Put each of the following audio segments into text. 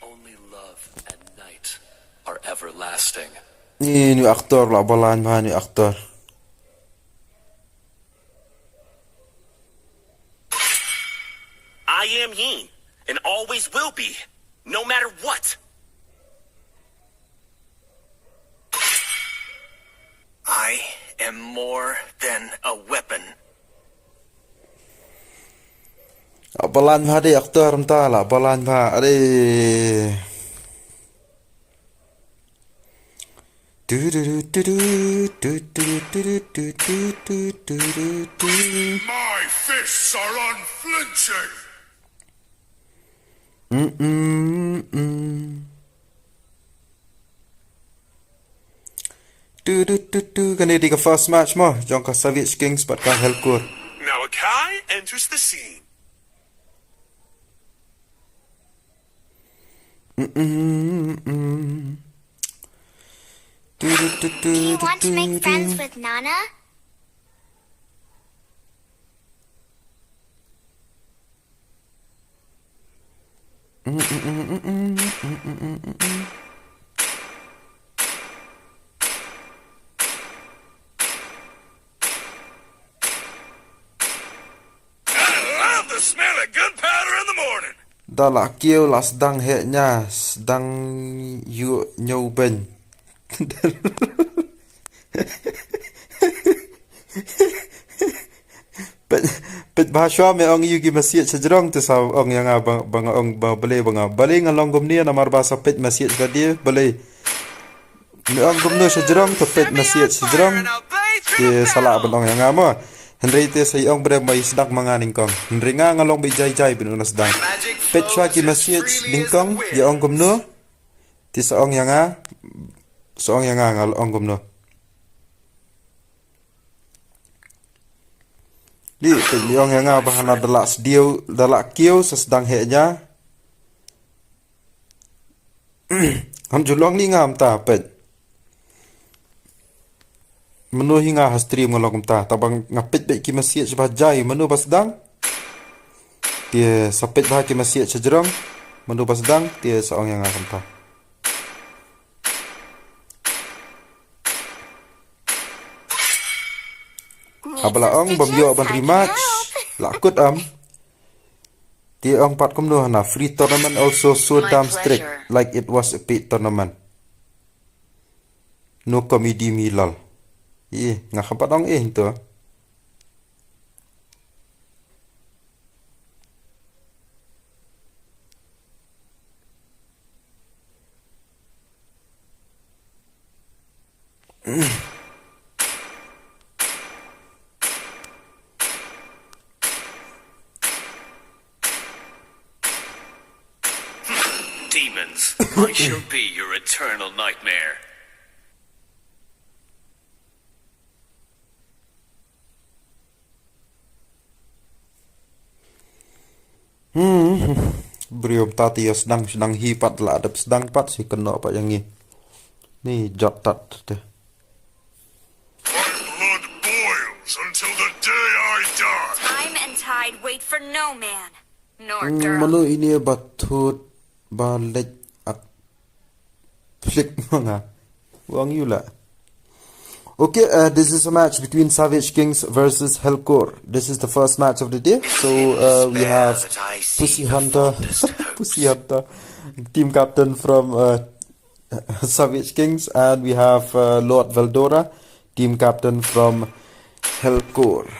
Only love and night are everlasting. Ni aktor lah balan bah ni aktor. I am he, and always will be, no matter what. I am more than a weapon. Balan bah de aktor entah lah balan bah ade. My fists are unflinching. Kani di ke first match mah jangka Savage Kings patkan hellcore. Now a Kai enters the scene. Do you want to make friends with Nana? Love the smell of gunpowder in the morning. Dah lah kêu lah sedang heknya sedang you nyoben. Pet bahasa me ong yu gi masjid sejerong tu sa ong yang bang ong bale ngalong gom ni namar bahasa pet masjid tadi bale me ong gom no sejerong tu pet masjid sejerong di salah bang yang ama Henry te say ong bre mai sedang manganing kong Henry ngalong bi jai bin sedang pet chwa ki masjid dingkong ya ong gom no ti sa ong yang ngalong gom no Di liong yang bahana dalak kiau sesedang heknya. Ham julong ni ngam ta pet. Menu hingga stream ngolong ta tabang ngapit be ki masjid sebajai menu basdang. Dia sapit bah ki masjid sejerong menu basdang dia seong yang ngam ta. Abala ong bamyo ban rematch lakut Dia ong pat kumno na free tournament also so damn strict like it was a paid tournament. No comedy milal. Ngakapat ong to. Demons, I shall be your eternal nightmare. Berium tati ya sedang hipat lah ada sedang pat si kena apa yang ni jot tat deh. My blood boils until the day I die. Time and tide wait for no man, nor girl. Manu ini batut balik flick mga wang yula. Okay, this is a match between Savage Kings versus Hellcore. This is the first match of the day. So we have Pussy Hunter, team captain from Savage Kings, and we have Lord Veldora, team captain from Hellcore.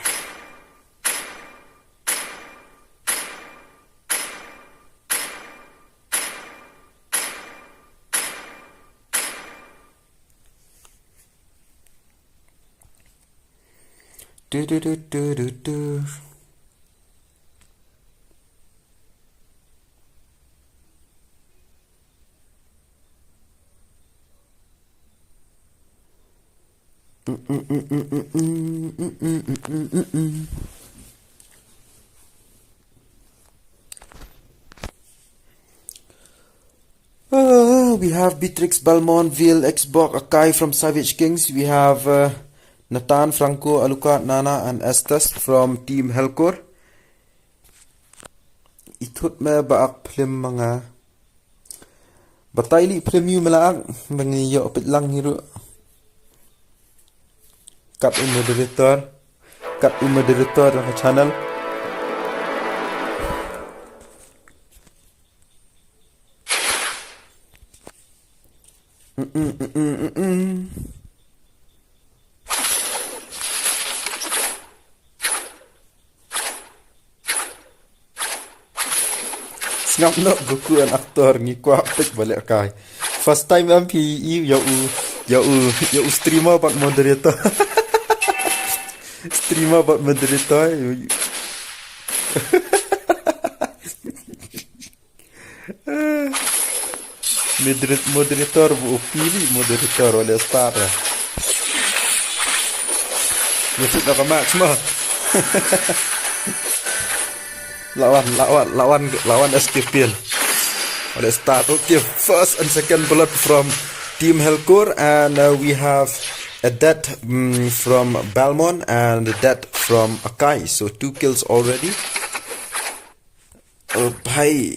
We have Beatrix Belmont, WARx Akai from Savage Kings. We have Nathan, Franco, Alucard, Nana, and Estes from Team Hellcore. Itut me baak plim mga batay li plim yu melaak bangi yo pit lang hiru kat moderator ng channel ngap no Goku an aktor ngi kwa pik balik kai first time MPE ya u streamer pak moderator streamer pak moderator moderator bu pilih moderator oleh star ya sudah kamak semua lawan STPL. Let's start. Okay, first and second blood from Team Hellcore, and we have a death from Balmon and a death from Akai. So 2 kills already. Oh, bye.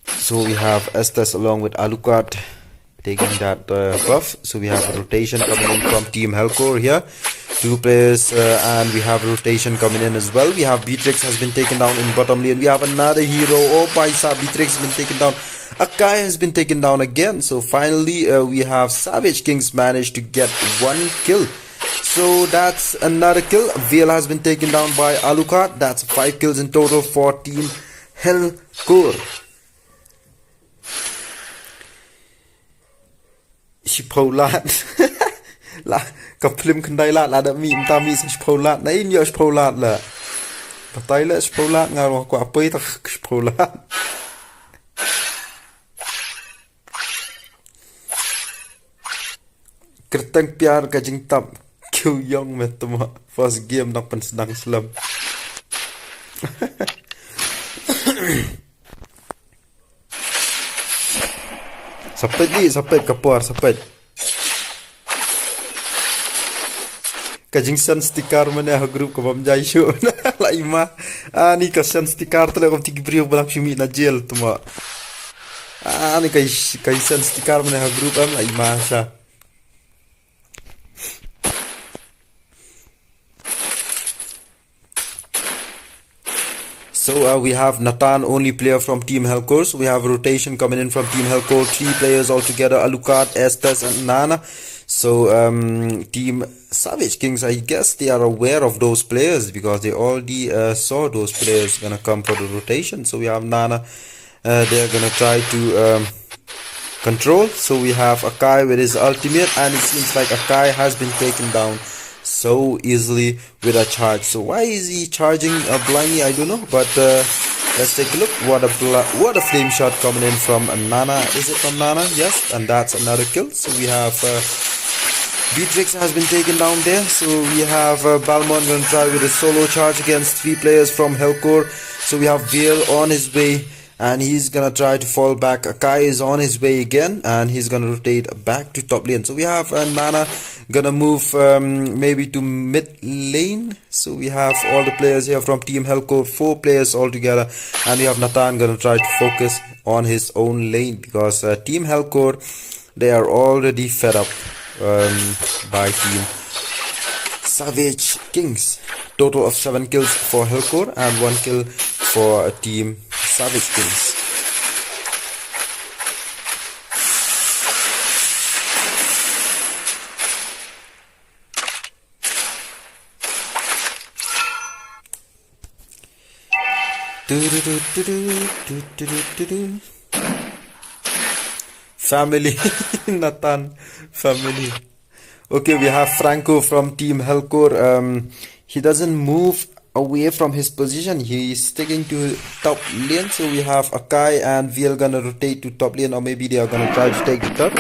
So we have Estes along with Alucard taking that buff. So we have a rotation coming in from Team Hellcore here. 2 players and we have rotation coming in as well. We have Beatrix has been taken down in bottom lane. We have another hero. Oh, Paisa, Beatrix has been taken down. Akai has been taken down again. So finally we have Savage Kings managed to get 1 kill. So that's another kill. Veil has been taken down by Alucard. That's 5 kills in total for Team Hellcore. Shipolat. La kaplim kendai lat la da mi ta mi shipolat na in yo shipolat la patai la shipolat ngaro ko apai ta shipolat kertang piar ka jing tap kyu yong me tuma first game nak pen sedang slam sapet kapor sapet kajing sen stiker mana group ko bamjai show la ima ani ka sen stiker tele ko tigi brio balang shimi na jail tuma ani kai sen stiker mana group am la ima sha So we have Nathan, only player from Team Hellcore. So we have rotation coming in from Team Hellcore. 3 players altogether: Alucard, Estes, and Nana. So Team Savage Kings, I guess they are aware of those players because they already saw those players gonna come for the rotation. So we have Nana. They're gonna try to control. So we have Akai with his ultimate, and it seems like Akai has been taken down so easily with a charge. So why is he charging blindly? I don't know, but let's take a look. What a flame shot coming in from Nana. Is it from Nana? Yes, and that's another kill. So we have Beatrix has been taken down there. So we have Balmon going to try with a solo charge against 3 players from Hellcore. So we have Veil on his way, and he's gonna try to fall back. Akai is on his way again, and he's gonna rotate back to top lane. So we have Nana gonna move maybe to mid lane. So we have all the players here from Team Hellcore, 4 players altogether, and we have Nathan gonna try to focus on his own lane because Team Hellcore, they are already fed up by Team Savage Kings. Total of 7 kills for Hellcore and 1 kill for Team Savage Kings. Family. Nathan family. Okay, we have Franco from Team Hellcore. He doesn't move away from his position. He is sticking to top lane. So we have Akai and Veil gonna rotate to top lane, or maybe they are gonna try to take the turret.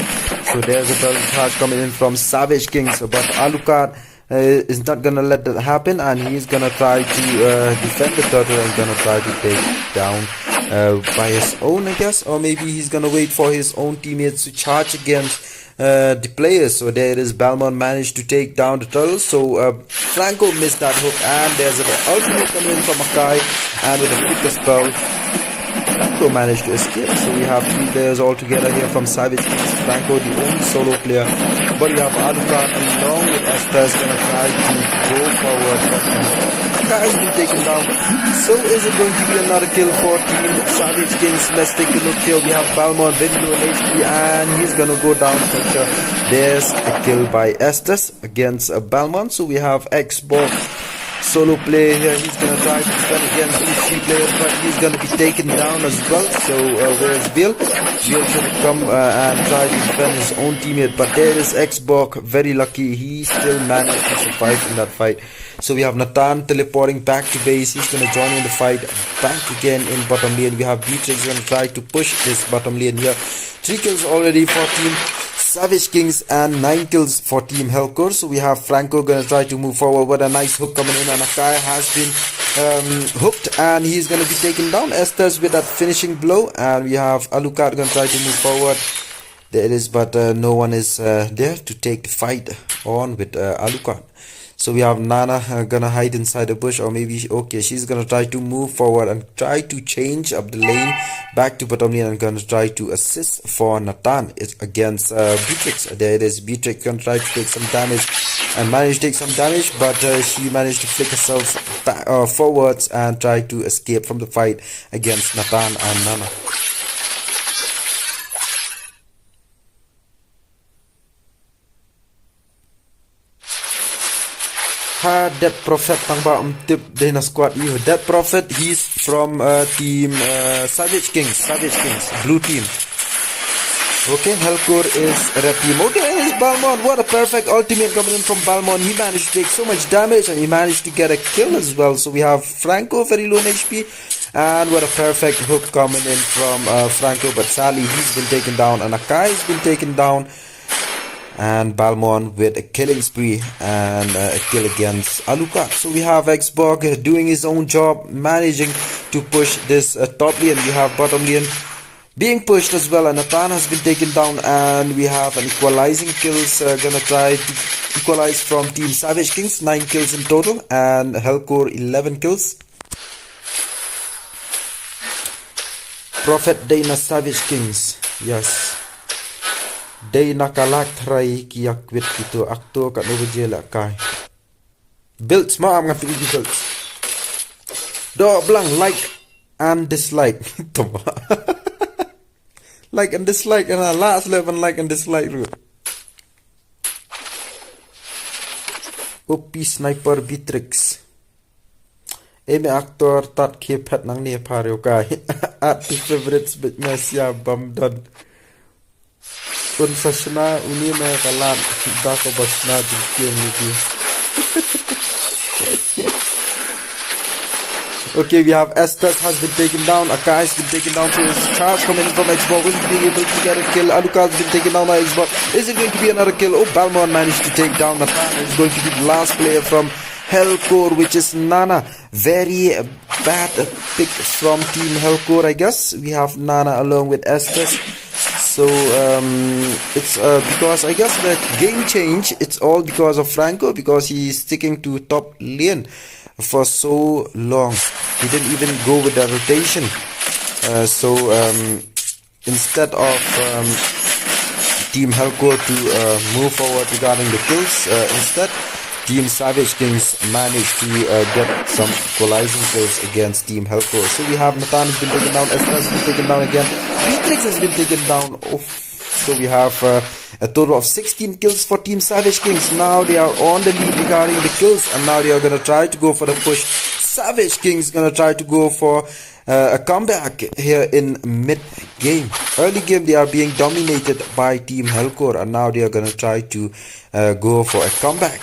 So there's a turret charge coming in from Savage Kings, but Alucard is not gonna let that happen, and he's gonna try to defend the turtle and gonna try to take down by his own, I guess, or maybe he's gonna wait for his own teammates to charge against the players. So there is Balmond managed to take down the turtle. So Franco missed that hook, and there's an ultimate coming in from Akai, and with a flicker spell, Franco managed to escape. So we have 3 players all together here from Savage Kings. Franco the only solo player, but we have Alucard along with Estes gonna try to go forward. Akai has been taken down. So is it going to be another kill for Team Savage Kings? Let's take a look here. We have Balmond very low in HP, and he's gonna go down for sure. There's a kill by Estes against Balmond. So we have Xbox solo play here. He's gonna try to defend against these 3 players, but he's gonna be taken down as well. So where's Bill? Bill should come and try to defend his own teammate, but there is Xbox, very lucky. He still managed to survive in that fight. So we have Nathan teleporting back to base. He's gonna join in the fight back again in bottom lane. We have Beatrix gonna try to push this bottom lane here. 3 kills already for Team Savage Kings and 9 kills for Team Hellcore. So we have Franco gonna try to move forward with a nice hook coming in, and Akai has been hooked, and he's gonna be taken down. Estes with that finishing blow, and we have Alucard gonna try to move forward. There it is, but no one is there to take the fight on with Alucard. So we have Nana gonna hide inside the bush, or maybe, okay, she's gonna try to move forward and try to change up the lane back to bottom lane, and gonna try to assist for Nathan. It's against Beatrix. There it is. Beatrix gonna try to take some damage and manage to take some damage, but she managed to flick herself back, forwards and try to escape from the fight against Nathan and Nana. Dead Prophet tangba tip dina squad you. Dead Prophet, he's from team Savage Kings, blue team. Okay, Hellcore is red team. Okay, it's Balmond. What a perfect ultimate coming in from Balmond. He managed to take so much damage, and he managed to get a kill as well. So we have Franco very low in HP, and what a perfect hook coming in from Franco. But sadly, he's been taken down, and Akai has been taken down, and Balmond with a killing spree and a kill against Alucard. So we have Xbox doing his own job, managing to push this top lane. We have bottom lane being pushed as well, and Nathan has been taken down, and we have an equalizing kills, gonna try to equalize from Team Savage Kings, 9 kills in total, and Hellcore 11 kills. Prophet Dana Savage Kings, yes. Day nakalak try kiyak wit itu akto kat no jela kai. Builds maam ngati builds. Do blang like and dislike. Like and dislike, and last 11 like and dislike ru. Opi sniper Beatrix. Eme aktor tat kepet nang ne pareo kai. At the favorites bit masya bam done. Sashna uni me kalat da ko basna dikye niki. Okay, we have Estes has been taken down, Akai has been taken down, so his charge coming from Xbox, will be able to get a kill. Alucard has been taken down by Xbox. Is it going to be another kill? Oh, Balmond managed to take down Nathan. Is going to be the last player from Hellcore, which is Nana. Very bad pick from Team Hellcore, I guess. We have Nana along with Estes. So it's because I guess the game change, it's all because of Franco, because he's sticking to top lane for so long. He didn't even go with the rotation. So instead of Team Hellcore to move forward regarding the kills, instead Team Savage Kings managed to get some equalizing kills against Team Hellcore. So we have Nathan has been taken down, Estes has been taken down again, Beatrix has been taken down. So we have a total of 16 kills for Team Savage Kings. Now they are on the lead regarding the kills, and now they are going to try to go for the push. Savage Kings going to try to go for a comeback here in mid-game. Early game they are being dominated by Team Hellcore, and now they are going to try to go for a comeback.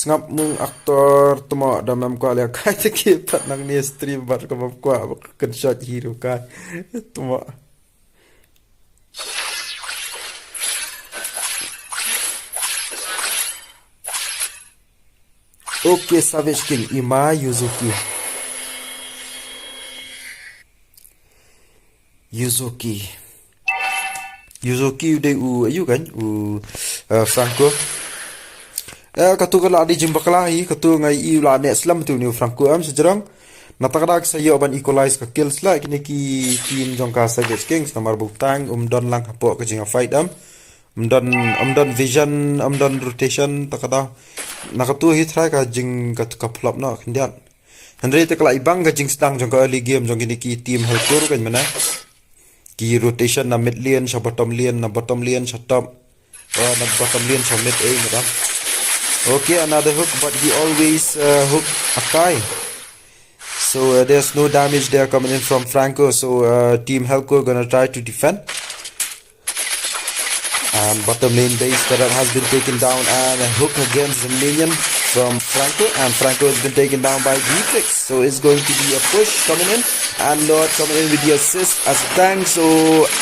Ngap mung aktor tumo damam ko ala kai te kipat nang ni stream bat ko map ko kan shot hero kai tumo. Okay, Savage King Ima Yuzuki. Yuzuki udah ayu kan Franco katu kala di jimba kalahi katu ngai iu la ne slam tu ni Franco am sejarang natarak sayo ban equalize ka kills la kini ki team jong ka Savage Kings namar butang don lang hapo ka jinga fight don vision don rotation takada nakatu hit try ka jing ka flop no kindian Andre te kala ibang ka jing stang jong ka early game jong kini ki team hellcore kan mana ki rotation na mid lane sa bottom lane sa top na bottom lane sa mid A mera. Okay, another hook, but he always hook Akai. So there's no damage there coming in from Franco. So Team Hellcore gonna try to defend. And bottom lane base that has been taken down, and a hook against the minion from Franco, and Franco has been taken down by G-Fix. So it's going to be a push coming in, and Lord coming in with the assist as a tank. So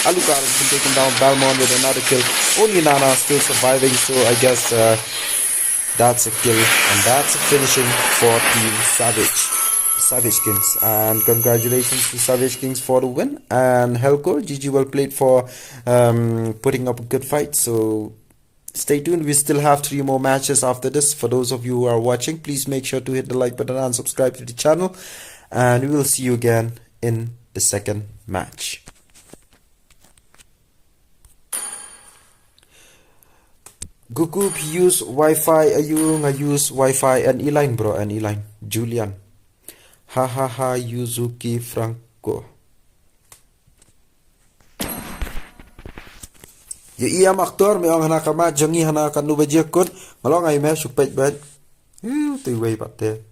Alucard has been taken down, Balmond with another kill. Only Nana still surviving, so I guess that's a kill, and that's a finishing for Team Savage Kings. And congratulations to Savage Kings for the win, and Hellcore, GG, well played for putting up a good fight. So stay tuned, we still have 3 more matches after this. For those of you who are watching, please make sure to hit the like button and subscribe to the channel, and we will see you again in the second match. Gugup use Wi-Fi, ayung use Wi-Fi and E-line bro, and E-line Julian. Hahaha Yuzuki Franco. Ya iya aktor me ang hanaka ma jangi hanaka nu bajekon malong ay me supet bet. Tu way patte.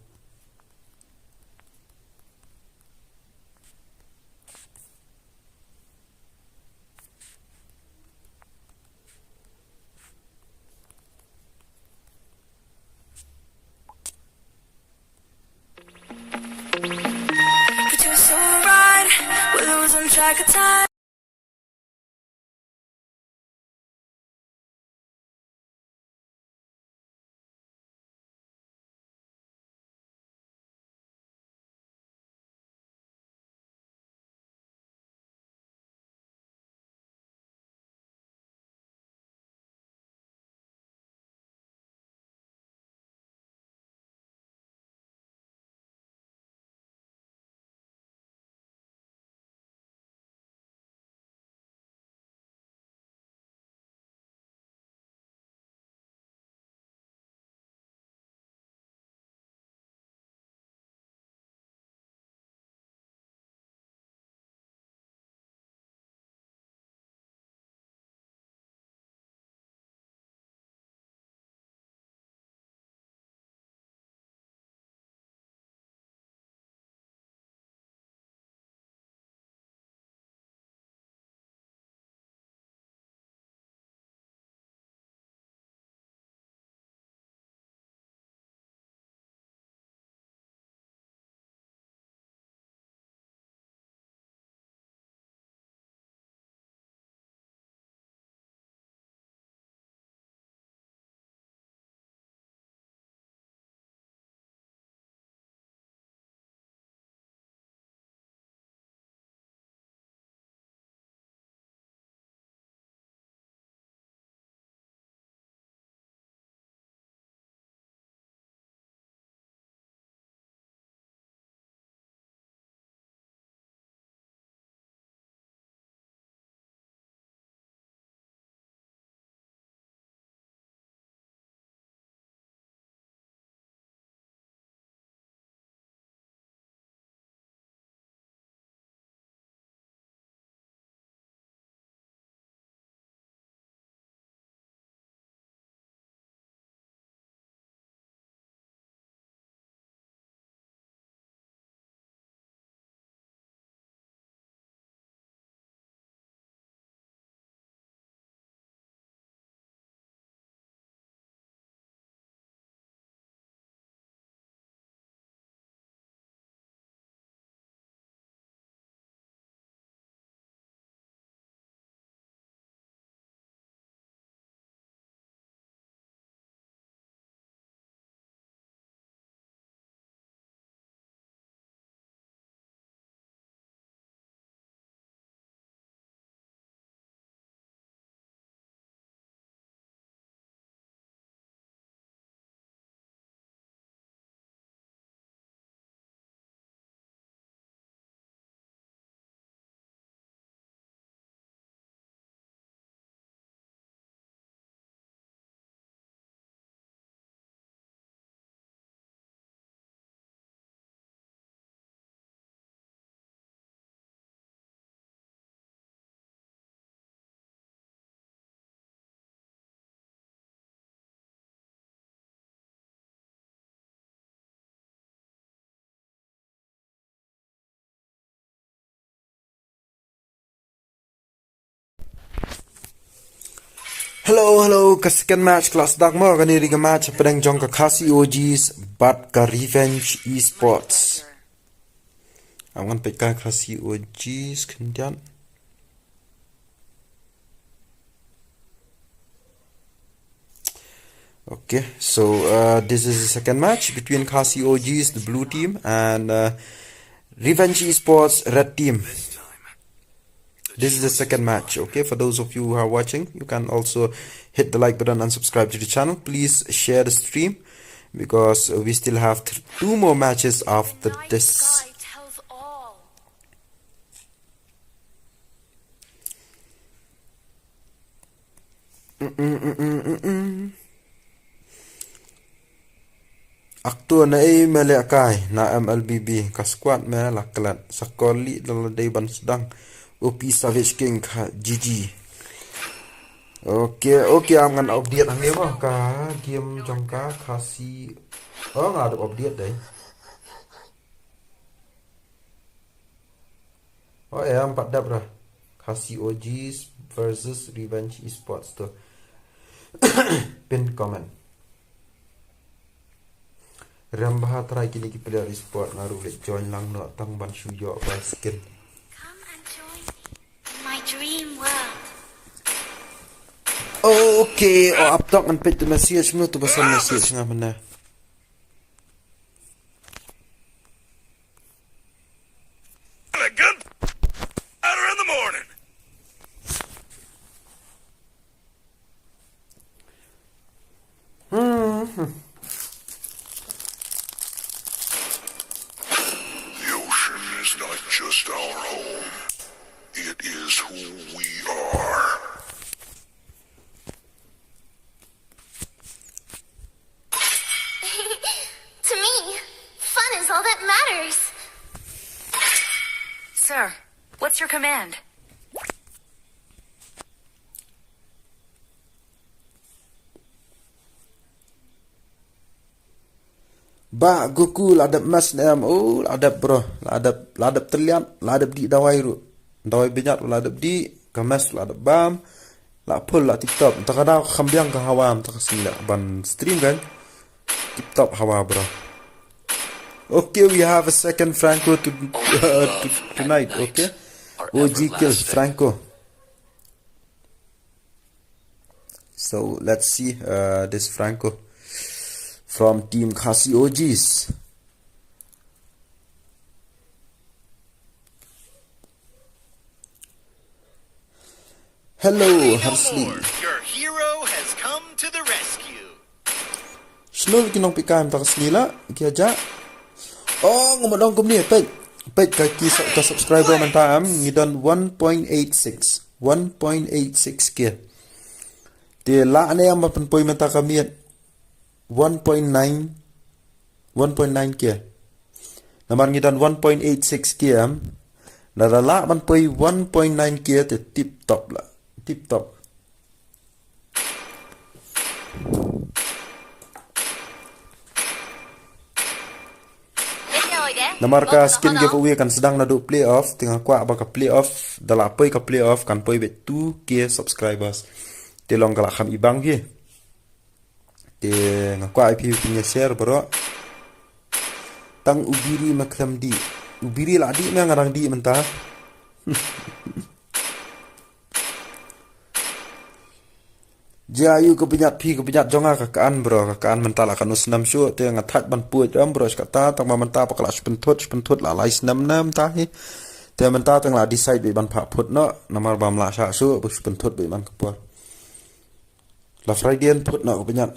But you're so right, we're losing track of time. Hello, ka second match kelas dak mo kani riga match pedang jong ka KHASI ØGs Vs Revenge esports. Awan pekka KHASI ØGs kemudian. Okay, so this is the second match between KHASI ØGs, the blue team, and Revenge esports, red team. This is the second match. Okay, for those of you who are watching, you can also hit the like button and subscribe to the channel. Please share the stream because we still have 2 more matches after this. Tells all. Aktor na melekai na MLBB ka squad me laklat sakoli daladai ban sedang OP Savage King GG. Okay, am ngan update ang lema ka game jongka KHASI. Oh, nggak ada update deh. Oh ya, 4 dap dah. KHASI ØGs versus Revenge esports tuh. Pin comment. Rambah try kini ki player esport ngaruh le join lang no tang ban shuyo by skin. Come and join me in my dream world. Okay, up top and pit the message mo to basa message nga man na. Good. Out in the morning. The ocean is not just our home. It is who we are. To me, fun is all that matters. Sir, what's your command? Ba Goku ladap mas nam ladap bro ladap terliam ladap di dawai ru dawai banyak ladap di kamas ladap bam la pul la TikTok takada khambiang ka hawam takasila ban stream kan TikTok hawa bro. Okay, we have a second Franco tonight. Okay, OG kill Franco. So let's see this Franco from team KHASI ØGs. Hello, Harsley. Your hero has come to the rescue. Snul kinong pikam takas nila kiaja. Oh, ngumadong kum ni pet ka subscriber man taam ngidon 1.86 kia. Di la na yang mapanpoy man ta kami 1.9 kia. Naman ngidon 1.86 kia. Nadala man poy 1.9 kia te tip top la. Tip top. Namarka skin giveaway kan sedang nadu playoff tengah kuat baka playoff dalapai ka playoff kan poi bet 2k subscribers telong kala kham ibang hi te ngakwa IP punya share bro tang ubiri maklam di ubiri la di me ngarang di mentah Jayu kepenyat jonga kakaan bro kakaan mentala kan usnam syu te ngatat ban puit ram bro kata tang menta pakala pentut la lais nam tahi te menta tang la decide be ban pha phut no namar bam la sa su bus pentut be ban kapor la friday put no kepenyat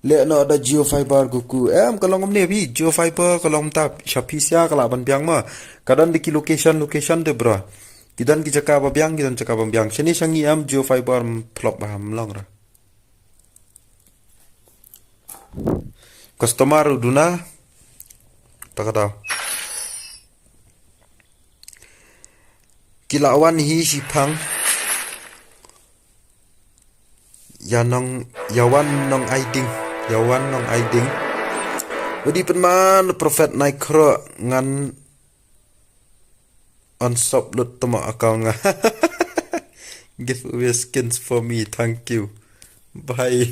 le no da geofiber Goku kalong ne bi geofiber kalong ta shapisia kala ban biang ma kadan di location de bro Kidan ki cakap babiang kidan cakap babiang sini sangi am geofiber plop baham long ra customer duna takata kilawan hi sipang yawan nong aiding Udi penman prophet naikro ngan on stop lut tama akal nga Giveaway skins for me. Thank you. Bye.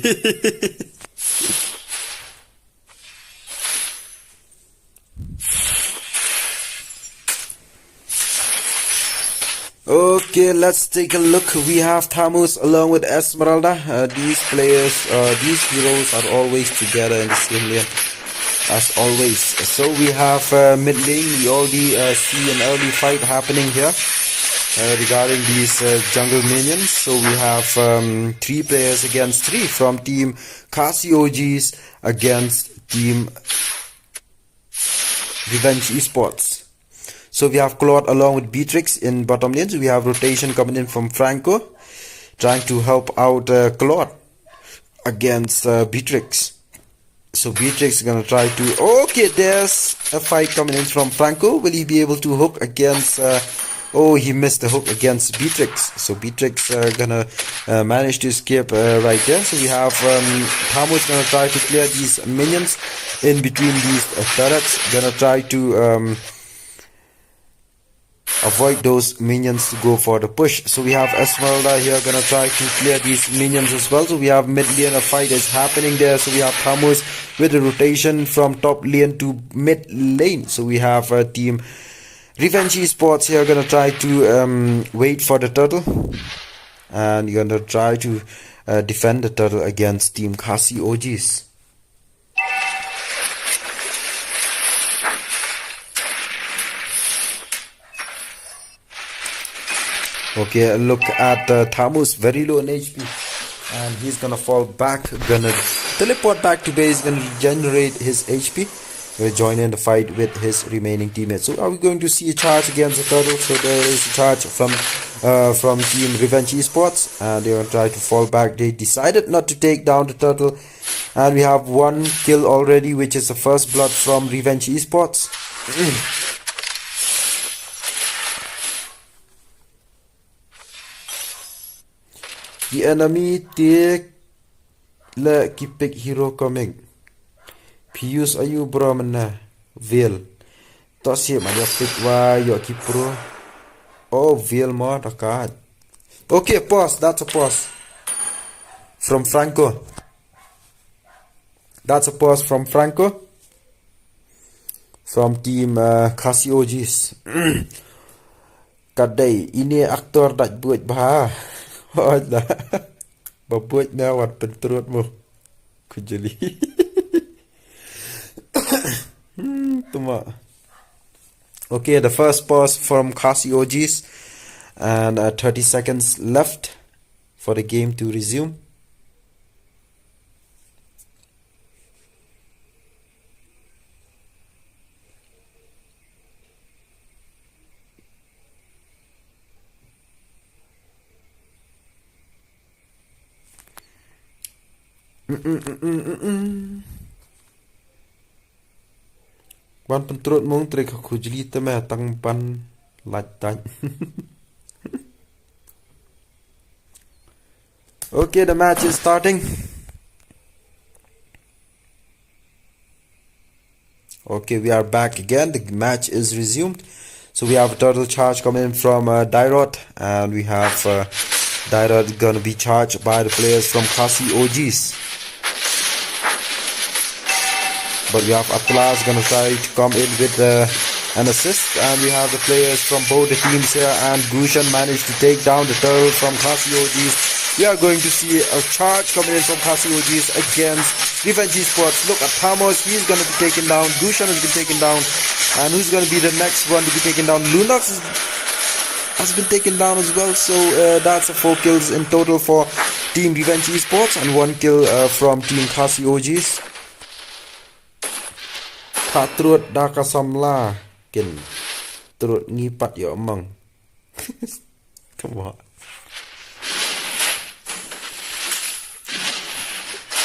Okay, let's take a look. We have Thamus along with Esmeralda. These players, these heroes are always together in the same lane, as always. So we have mid lane. We already see an early fight happening here regarding these jungle minions. So we have 3 players against 3 from team KHASI ØGs against team Revenge Esports. So we have Claude along with Beatrix in bottom lane. So we have rotation coming in from Franco, trying to help out Claude against Beatrix. So Beatrix is gonna try to. Okay, there's a fight coming in from Franco. Will he be able to hook against? Oh, he missed the hook against Beatrix. So Beatrix gonna manage to escape right there. So we have Thamus gonna try to clear these minions in between these turrets. Gonna try to avoid those minions to go for the push. So we have Esmeralda here gonna try to clear these minions as well. So we have mid lane, a fight is happening there. So we have Thamus with the rotation from top lane to mid lane. So we have team Revenge Esports here gonna try to wait for the turtle, and you're gonna try to defend the turtle against team KHASI ØGs. Okay, look at Thamus, very low in HP, and he's gonna fall back, gonna teleport back to base, gonna regenerate his HP, will join in the fight with his remaining teammates. So are we going to see a charge against the turtle? So there is a charge from team Revenge Esports, and they're gonna try to fall back. They decided not to take down the turtle, and we have 1 kill already, which is the first blood from Revenge Esports. The enemy take le keep hero coming. Pius ayu bro mana Veil. Tosi manja pick wa yo keep pro. Oh, Veil more the card. Okay, pause. That's a pause from Franco. That's a pause from Franco from team KHASI ØGs. Kadai ini aktor dak buat bah. Hola. Babuat na wat pentrut mo. Kujeli. Tuma. Okay, the first pause from KHASI ØGs, and 30 seconds left for the game to resume. Wan pentrut mong trek aku jeli teme tang pan latan. Okay, the match is starting. Okay, we are back again. The match is resumed. So we have a turtle charge coming in from Dairot, and we have Dairot gonna be charged by the players from KHASI ØGs. But we have Atlas gonna try to come in with an assist, and we have the players from both the teams here, and Gushan managed to take down the turtle from KHASI ØGs. We are going to see a charge coming in from KHASI ØGs against Revenge Esports. Look at Thamus, he's gonna be taken down. Gushan has been taken down, and who's gonna be the next one to be taken down? Lunox has been taken down as well. So that's 4 kills in total for team Revenge Esports, and 1 kill from team KHASI ØGs. Tak terut dah kasamla kin terut ngipat ya emang. Come on.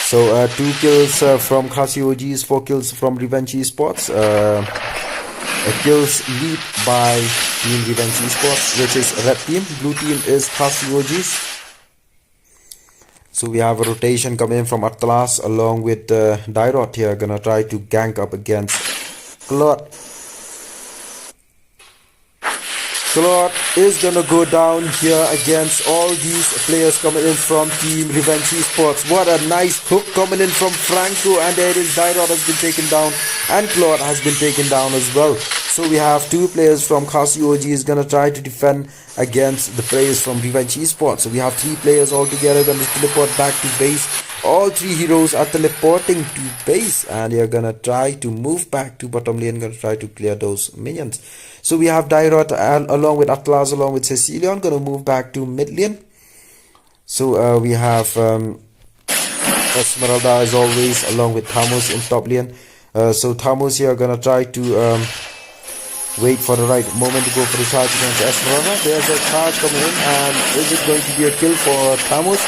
So 2 kills from KHASI ØGs, 4 kills from Revenge Esports. A kills lead by team Revenge Esports, which is red team. Blue team is KHASI ØGs. So we have a rotation coming in from Atlas along with Dairot here, gonna try to gank up against Claude. Claude is gonna go down here against all these players coming in from Team Revenge Esports. What a nice hook coming in from Franco, and there is Dyrod has been taken down, and Claude has been taken down as well. So we have two players from KHASI ØGs is gonna try to defend against the players from Revenge Esports. So we have three players all together gonna teleport back to base. All three heroes are teleporting to base, and they are gonna try to move back to bottom lane, gonna try to clear those minions. So we have Dyrot along with Atlas along with Cecilion gonna move back to mid lane. So we have Esmeralda as always along with Thamos in top lane. So Thamos here gonna try to wait for the right moment to go for the charge against Esmeralda. There's a charge coming in, and is it going to be a kill for Thamos?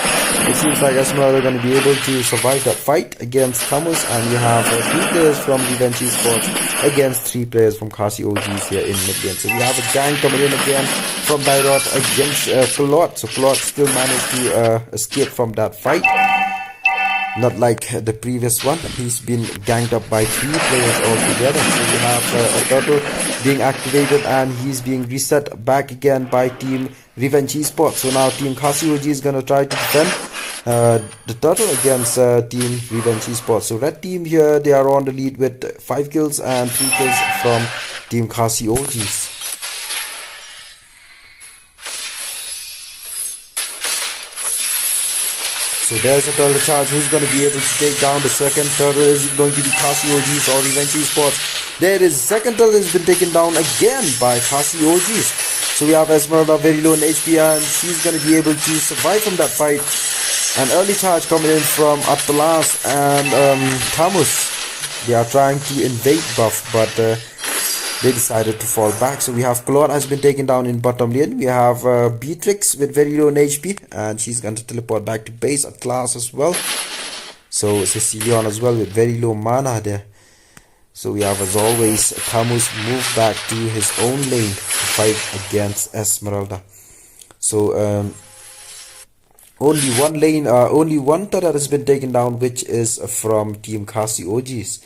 It seems like Esmeralda is going to be able to survive that fight against Thamos, and you have two players from Revenge Esports against three players from KHASI ØGs here in mid lane. So we have a gang coming in again from Dyrot against Claude. So Claude still managed to escape from that fight. Not like the previous one, he's been ganged up by three players altogether. So we have a turtle being activated, and he's being reset back again by Team Revenge Esports. So now Team KHASI ØG is gonna try to defend the turtle against Team Revenge Esports. So red team here, they are on the lead with 5 kills and 3 kills from Team KHASI ØGs. So there's a turtle charge. Who's going to be able to take down the second turtle? Is it going to be KHASI ØGs or Revenge Esports? There is second turtle has been taken down again by KHASI ØGs. So we have Esmeralda very low in HP, and she's going to be able to survive from that fight. An early charge coming in from Atlas and Thamos. They are trying to invade buff, but they decided to fall back. So we have Claude has been taken down in bottom lane. We have Beatrix with very low in HP, and she's going to teleport back to base. Atlas as well. So Cecilion as well with very low mana there. So we have, as always, Thamos move back to his own lane to fight against Esmeralda. So only one lane, only one turret has been taken down, which is from Team KHASI ØGs.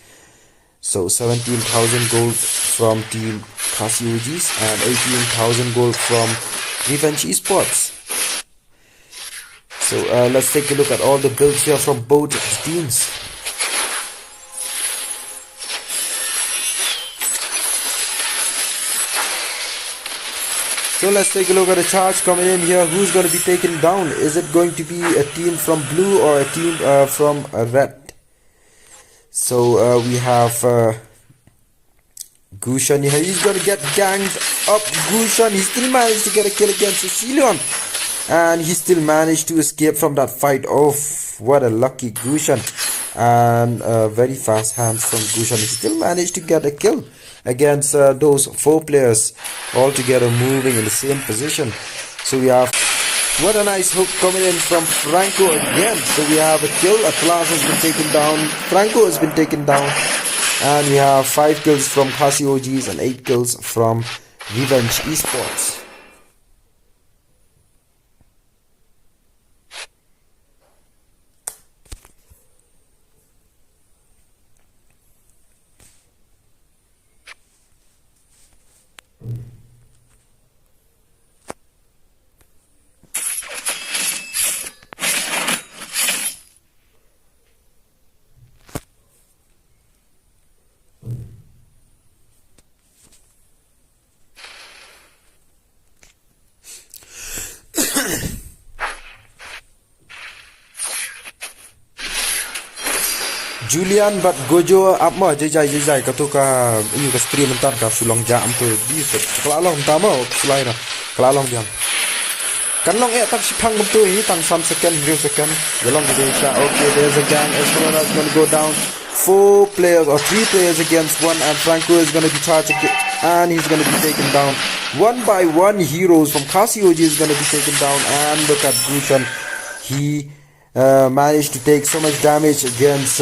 So 17,000 gold from Team KHASI ØGs and 18,000 gold from Revenge Esports. So let's take a look at all the builds here from both teams. So let's take a look at the charge coming in here. Who's going to be taken down? Is it going to be a team from blue or a team from red? So we have Gushan here. He's going to get ganged up. Gushan, he still managed to get a kill against Cecilion, and he still managed to escape from that fight. Oh, what a lucky Gushan. And very fast hands from Gushan. He still managed to get a kill against those 4 players all together moving in the same position. So we have, what a nice hook coming in from Franco again. So we have a kill. Atlas has been taken down. Franco has been taken down. And we have 5 kills from KHASI ØGs and 8 kills from Revenge Esports. Julian but Gojo up mo jai katuka you ka stream entar ka sulong jam tu di klalong tama slai na klalong jam kan long tak sipang tu hi tang some second real second long de cha. Okay, there's a gang. Esmeralda is going to go down. 4 players or 3 players against 1, and Franco is going to be charged and he's going to be taken down. 1 by 1 heroes from KHASI ØG is going to be taken down, and look at Gushan. He managed to take so much damage against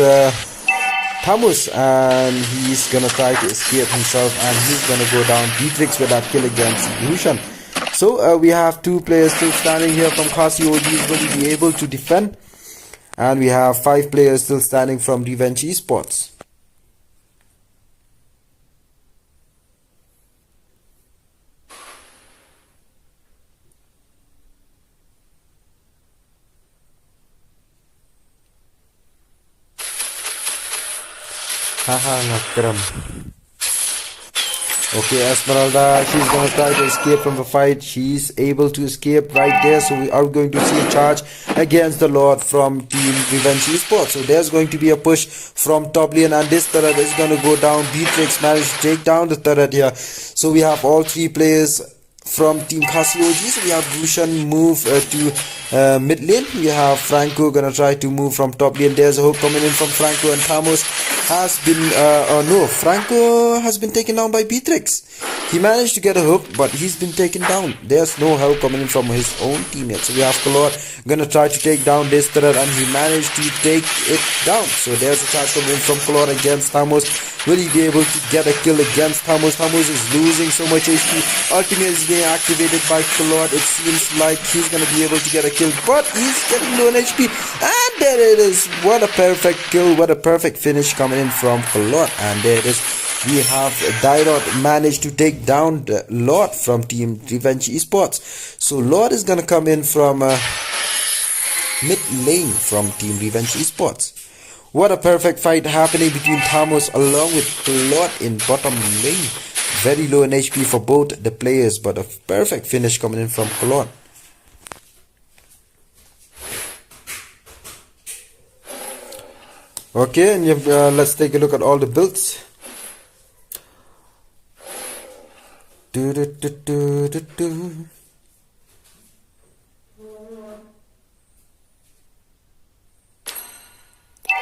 Thamos, and he's gonna try to escape himself, and he's gonna go down. Beatrix with that kill against Gushan. So we have 2 players still standing here from KHASI ØG. Will be able to defend, and we have 5 players still standing from Revenge Esports. Haha, ngakram. Okay, Esmeralda, she's gonna try to escape from the fight. She's able to escape right there. So we are going to see a charge against the Lord from Team Revenge Esports. So there's going to be a push from top lane, and this turret is gonna go down. Beatrix managed to take down the turret here. So we have all three players from Team KHASI ØGs. So we have Bhushan move to mid lane. We have Franco gonna try to move from top lane. There's a hook coming in from Franco, and Thamos has been no, Franco has been taken down by Beatrix. He managed to get a hook, but he's been taken down. There's no help coming in from his own teammates. So we have Color gonna try to take down this turret, and he managed to take it down. So there's a charge coming in from Color against Thamos. Will he be able to get a kill against Thamos? Thamos is losing so much HP. Ultimate is being activated by Color. It seems like he's gonna be able to get a kill, but he's getting low on HP. And there it is. What a perfect kill. What a perfect finish coming in from Color. And there it is. We have Dairot managed to take down the Lord from Team Revenge Esports. So Lord is gonna come in from mid lane from Team Revenge Esports. What a perfect fight happening between Thamos along with Lord in bottom lane. Very low in HP for both the players, but a perfect finish coming in from Colon. Okay, and let's take a look at all the builds.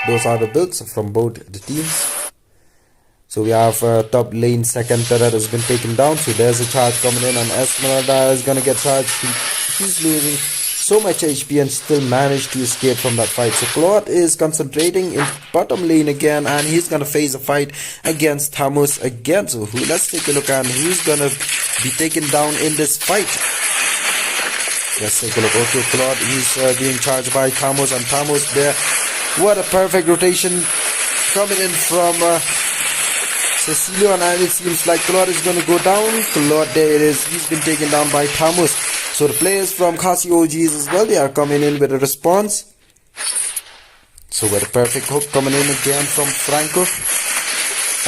Those are the builds from both the teams. So we have top lane second turret has been taken down. So there's a charge coming in, and Esmeralda is gonna get charged. He's losing so much HP and still managed to escape from that fight. So Claude is concentrating in bottom lane again, and he's gonna face a fight against Thamos again. So let's take a look at who's gonna be taken down in this fight. Let's take a look. Okay, Claude, he's being charged by Thamos, and Thamos there. What a perfect rotation coming in from Cecilio, and it seems like Claude is going to go down. Claude, there it is. He's been taken down by Thamos. So the players from KHASI ØGs as well, they are coming in with a response. So with a perfect hook coming in again from Franco.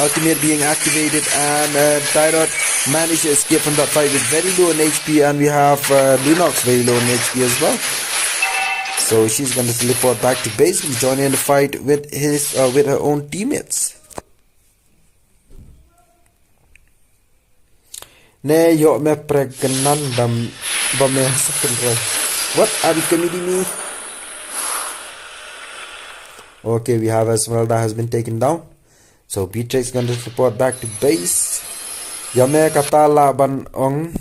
Ultimate being activated, and Tyrod managed to escape from that fight with very low in HP, and we have Lunox very low in HP as well. So she's going to teleport back to base and join in the fight with her own teammates. Ne yo me prekenan dam bame sakre. What are you committing me? Okay, we have Esmeralda has been taken down. So Beatrix going to teleport back to base. Yame kata laban ong.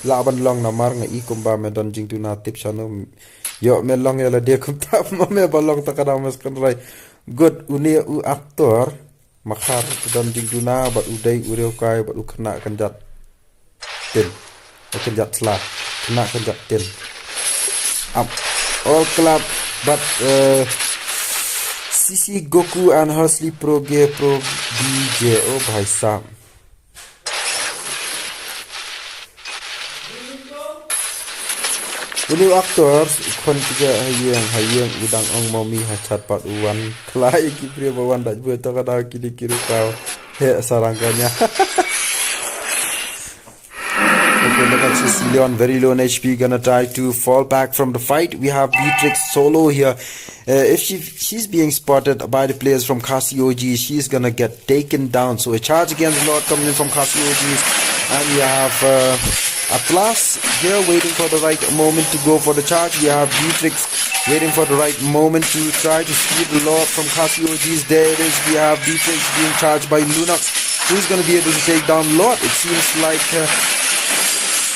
Laban long na mar nga ikum ba me don jing tu na tip siya no. Yo me long yala dia kum tap mo me balong ta kada mas kan rai. Good uni u aktor makar don jing tu na bat udai ureu kai bat u kena kanjat tin. Kanjat sla kena kanjat tin. Up all club but CC Goku and Hersley Pro G Pro DJ. Oh bhai sahab. Uni actors kon tiga hayang udang ong momi hacat pat uwan klai kipri bawan dak buat kada kiri kiri kau he sarangkanya. Okay, look at Cecilion, very low in HP, gonna try to fall back from the fight. We have Beatrix solo here. If she's being spotted by the players from KHASI ØGs, she's gonna get taken down. So a charge against Lord coming in from KHASI ØGs, and we have Atlas here waiting for the right moment to go for the charge. We have Beatrix waiting for the right moment to try to steal the Lord from KHASI ØGs. There it is. We have Beatrix being charged by Lunox. Who's gonna be able to take down Lord? It seems like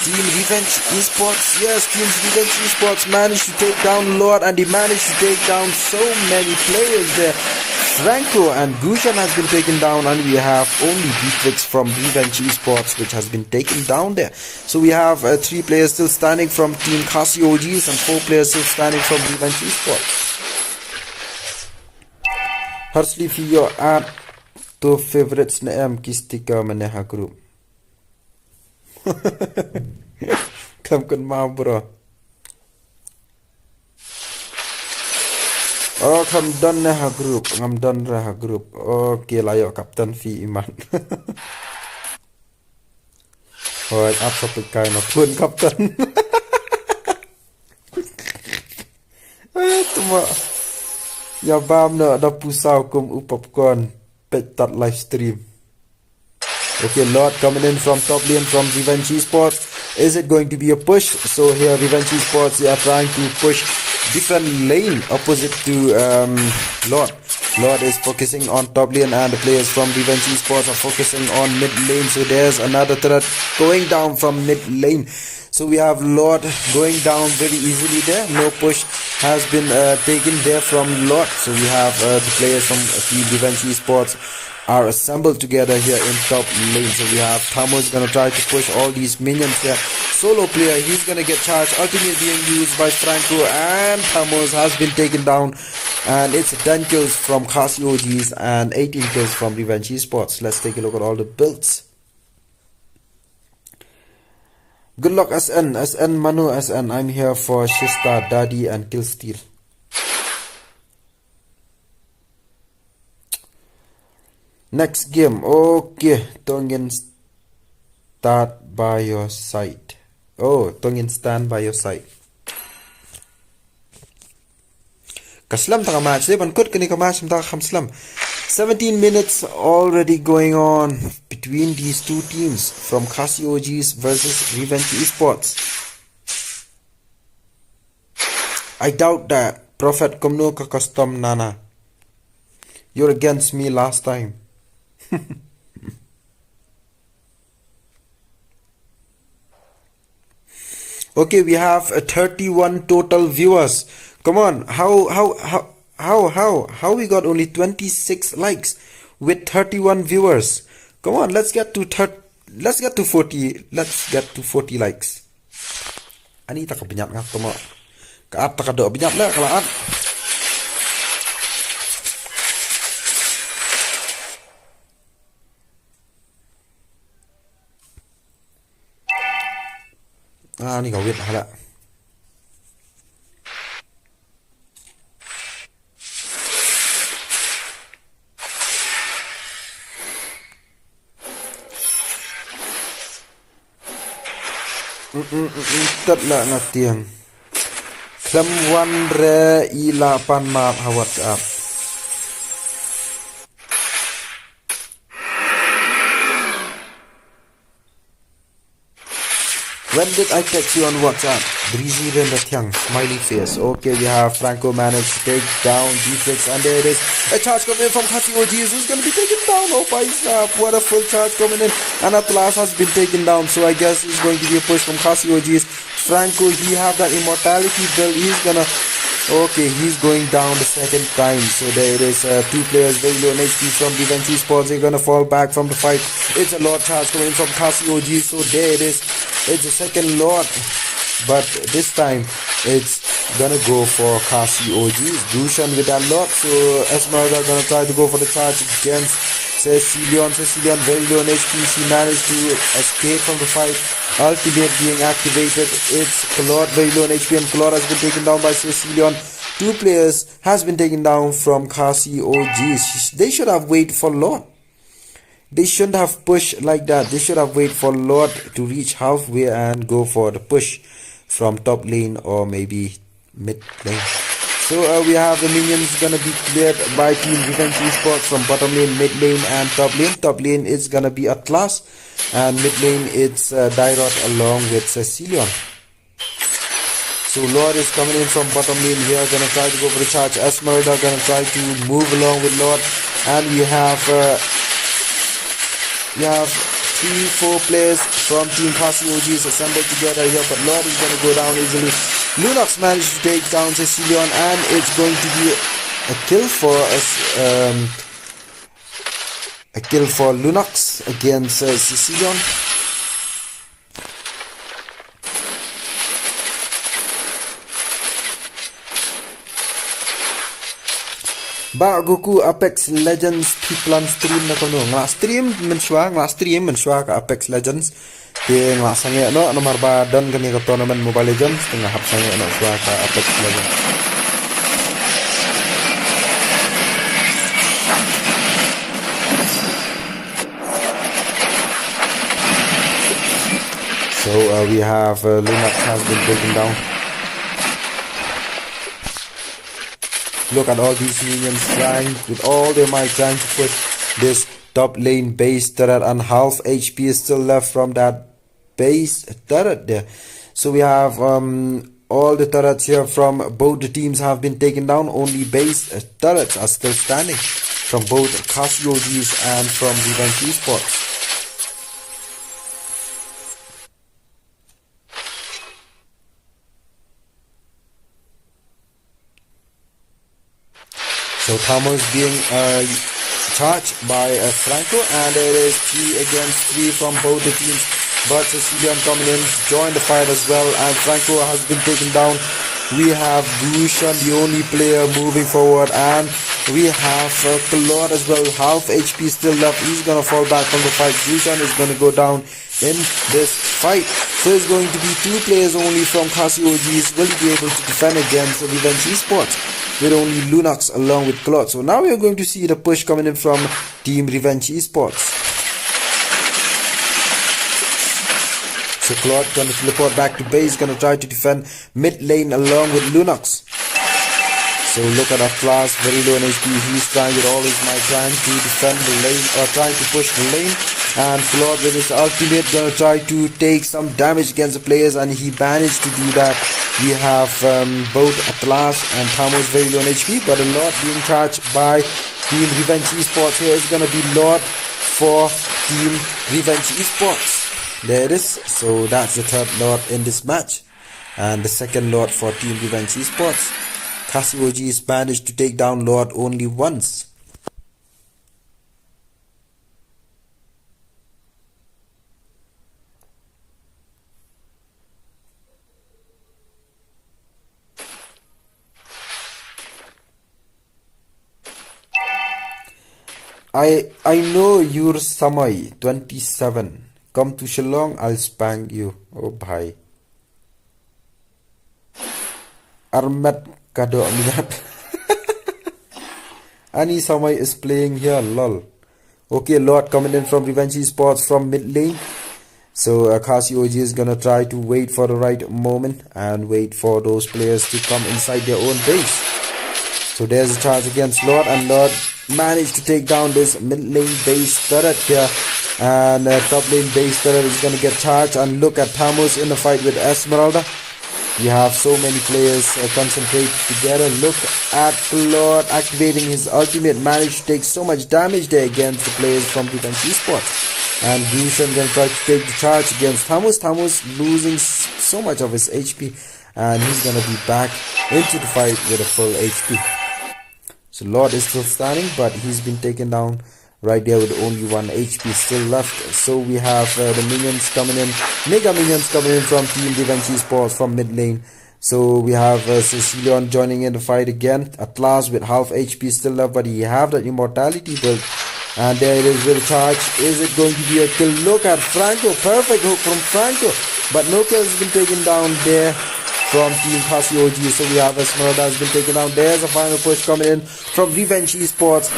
Team Revenge Esports. Yes, Team Revenge Esports managed to take down Lord, and they managed to take down so many players there. Franco and Gushan has been taken down, and we have only Beatrix from Revenge Esports which has been taken down there. So we have 3 players still standing from Team KHASI ØGs and 4 players still standing from Revenge Esports. Hersley Fio at to favorites na kistika maneha group. Come con mau bro. Oh, ngam don na ha group, ngam don ra ha group. Okay, layo kapten fi iman. Alright, up topic kai na pun kapten. Tuma. Ya bam na da pusau kum upopcorn pet that live stream. Okay, Lord coming in from top lane from Revenge Esports. Is it going to be a push? So here Revenge Esports, they are trying to push different lane opposite to Lord. Lord is focusing on top lane and the players from Revenge Esports are focusing on mid lane. So there's another threat going down from mid lane. So we have Lord going down very easily there. No push has been taken there from Lord. So we have the players from Team Revenge Esports are assembled together here in top lane. So we have Tamos gonna try to push all these minions here. Solo player, he's gonna get charged. Ultimate being used by Franco, and Tamos has been taken down. And it's 10 kills from KHASI ØGs and 18 kills from Revenge Esports. Let's take a look at all the builds. Good luck SN Manu SN. I'm here for Shista, Daddy and Killsteal. Next game. Okay, Tongan start by your side. Oh, Tongan stand by your side. Kaslam taka match. They ban kut kani ka match mta khamslam. 17 minutes already going on between these two teams from KHASI ØGs versus Revenge Esports. I doubt that. Prophet Komno ka custom nana. You're against me last time. Okay, we have 31 total viewers. Come on, how we got only 26 likes with 31 viewers? Come on, let's get to 40. Let's get to 40 likes. Ani tak binyak ngap tomo. Ka at tak do binyak la kala at. Ni kawit hala. Tất là ngặt tiền. Khâm văn re ila pan map ha WhatsApp. When did I text you on WhatsApp? Breezy Rendathyang, smiley face. Okay, we have Franco managed to take down D-Fix, and there it is. A charge coming in from KHASI ØGs who's going to be taken down. Oh my snap, what a full charge coming in. And at last has been taken down. So I guess it's going to be a push from KHASI ØGs. Franco, he have that immortality build. He's gonna... Okay, he's going down the second time. So there it is. Two players very low on HP from Revenge Esports. They're gonna fall back from the fight. It's a Lord charge coming in from KHASI ØGs. So there it is. It's a second Lord, but this time it's gonna go for KHASI ØGs. Dushan with that Lord, so Esmeralda gonna try to go for the charge against Cecilion. Cecilion very low on HP. She managed to escape from the fight. Ultimate being activated. It's Claude very low on HP, and Claude has been taken down by Cecilion. Two players has been taken down from KHASI ØGs. They should have waited for Lord. They shouldn't have pushed like that. They should have waited for Lord to reach halfway and go for the push from top lane or maybe mid lane. So we have the minions gonna be cleared by Team Revenge Esports from bottom lane, mid lane and top lane. Top lane is gonna be Atlas, and mid lane it's Dairot along with Cecilion. So Lord is coming in from bottom lane here, gonna try to go for the charge. Esmeralda gonna try to move along with Lord, and we have 3-4 players from Team KHASI ØGs assembled together here, but Lord is going to go down easily. Lunox managed to take down Cecilion, and it's going to be a kill for us. A kill for Lunox against Cecilion. Ba Goku Apex Legends thi plan stream na kono ngla stream men shwa ka Apex Legends ke ngla sange no nomor ba don kami ka tournament Mobile Legends tengah hap sange no shwa ka Apex Legends. So we have Linux has been taken down. Look at all these minions trying with all their might, trying to push this top lane base turret, and half HP is still left from that base turret there. So we have all the turrets here from both the teams have been taken down. Only base turrets are still standing from both KHASI ØGs and from Revenge Esports. So Thomas being charged by Franco, and it is 3 against 3 from both the teams. But Sicilian coming in, join the fight as well, and Franco has been taken down. We have Gushan, the only player moving forward, and we have Claude as well. Half HP still left. He's gonna fall back from the fight. Gushan is gonna go down in this fight. So it's going to be 2 players only from KHASI ØGs. Will he be able to defend against Revenge Esports with only Lunox along with Claude? So now we are going to see the push coming in from Team Revenge Esports. So Claude gonna teleport back to base, gonna try to defend mid lane along with Lunox. So look at that class, very low in HP. He's trying with all his might, trying to defend the lane, or trying to push the lane. And Claude with his ultimate gonna try to take some damage against the players, and he managed to do that. We have both Atlas and Thamos very low in HP, but a lot being charged by Team Revenge Esports. Here is gonna be Lord for Team Revenge Esports. There it is. So that's the third Lord in this match, and the second Lord for Team Revenge Esports. KHASI ØGs managed to take down Lord only once. I know you're Samai 27. Come to Shillong, I'll spank you. Oh bhai. Armet kado minat. Ani Samai is playing here, lol. Okay, Lord coming in from Revenge Esports from mid lane. So KHASI ØG is gonna try to wait for the right moment and wait for those players to come inside their own base. So there's a charge against Lord, and Lord managed to take down this mid lane base turret here. And top lane base turret is gonna get charged, and look at Thamos in the fight with Esmeralda. We have so many players concentrated together. Look at Lord activating his ultimate, managed to take so much damage there against the players from Revenge Esports. And Gushan gonna try to take the charge against Thamos. Thamos losing so much of his HP, and he's gonna be back into the fight with a full HP. So Lord is still standing, but he's been taken down right there with only 1 HP still left. So we have the minions coming in, mega minions coming in from Team Revenge Esports from mid lane. So we have Sicilian joining in the fight again. Atlas with half HP still left, but he have that immortality build. And there it is with a charge. Is it going to be a kill? Look at Franco, perfect hook from Franco, but no kill has been taken down there from Team KHASI ØG. So we have Esmeralda has been taken down. There's a final push coming in from Revenge Esports,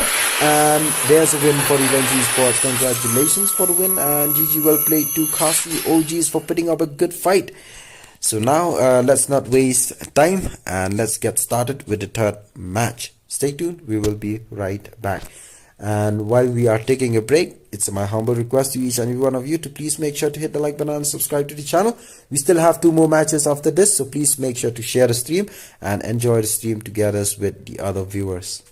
and there's a win for Revenge Esports. Congratulations for the win, and GG well played to KHASI ØGs for putting up a good fight. So now let's not waste time, and let's get started with the third match. Stay tuned, we will be right back. And while we are taking a break, it's my humble request to each and every one of you to please make sure to hit the like button and subscribe to the channel. We still have 2 more matches after this, so please make sure to share the stream and enjoy the stream together with the other viewers.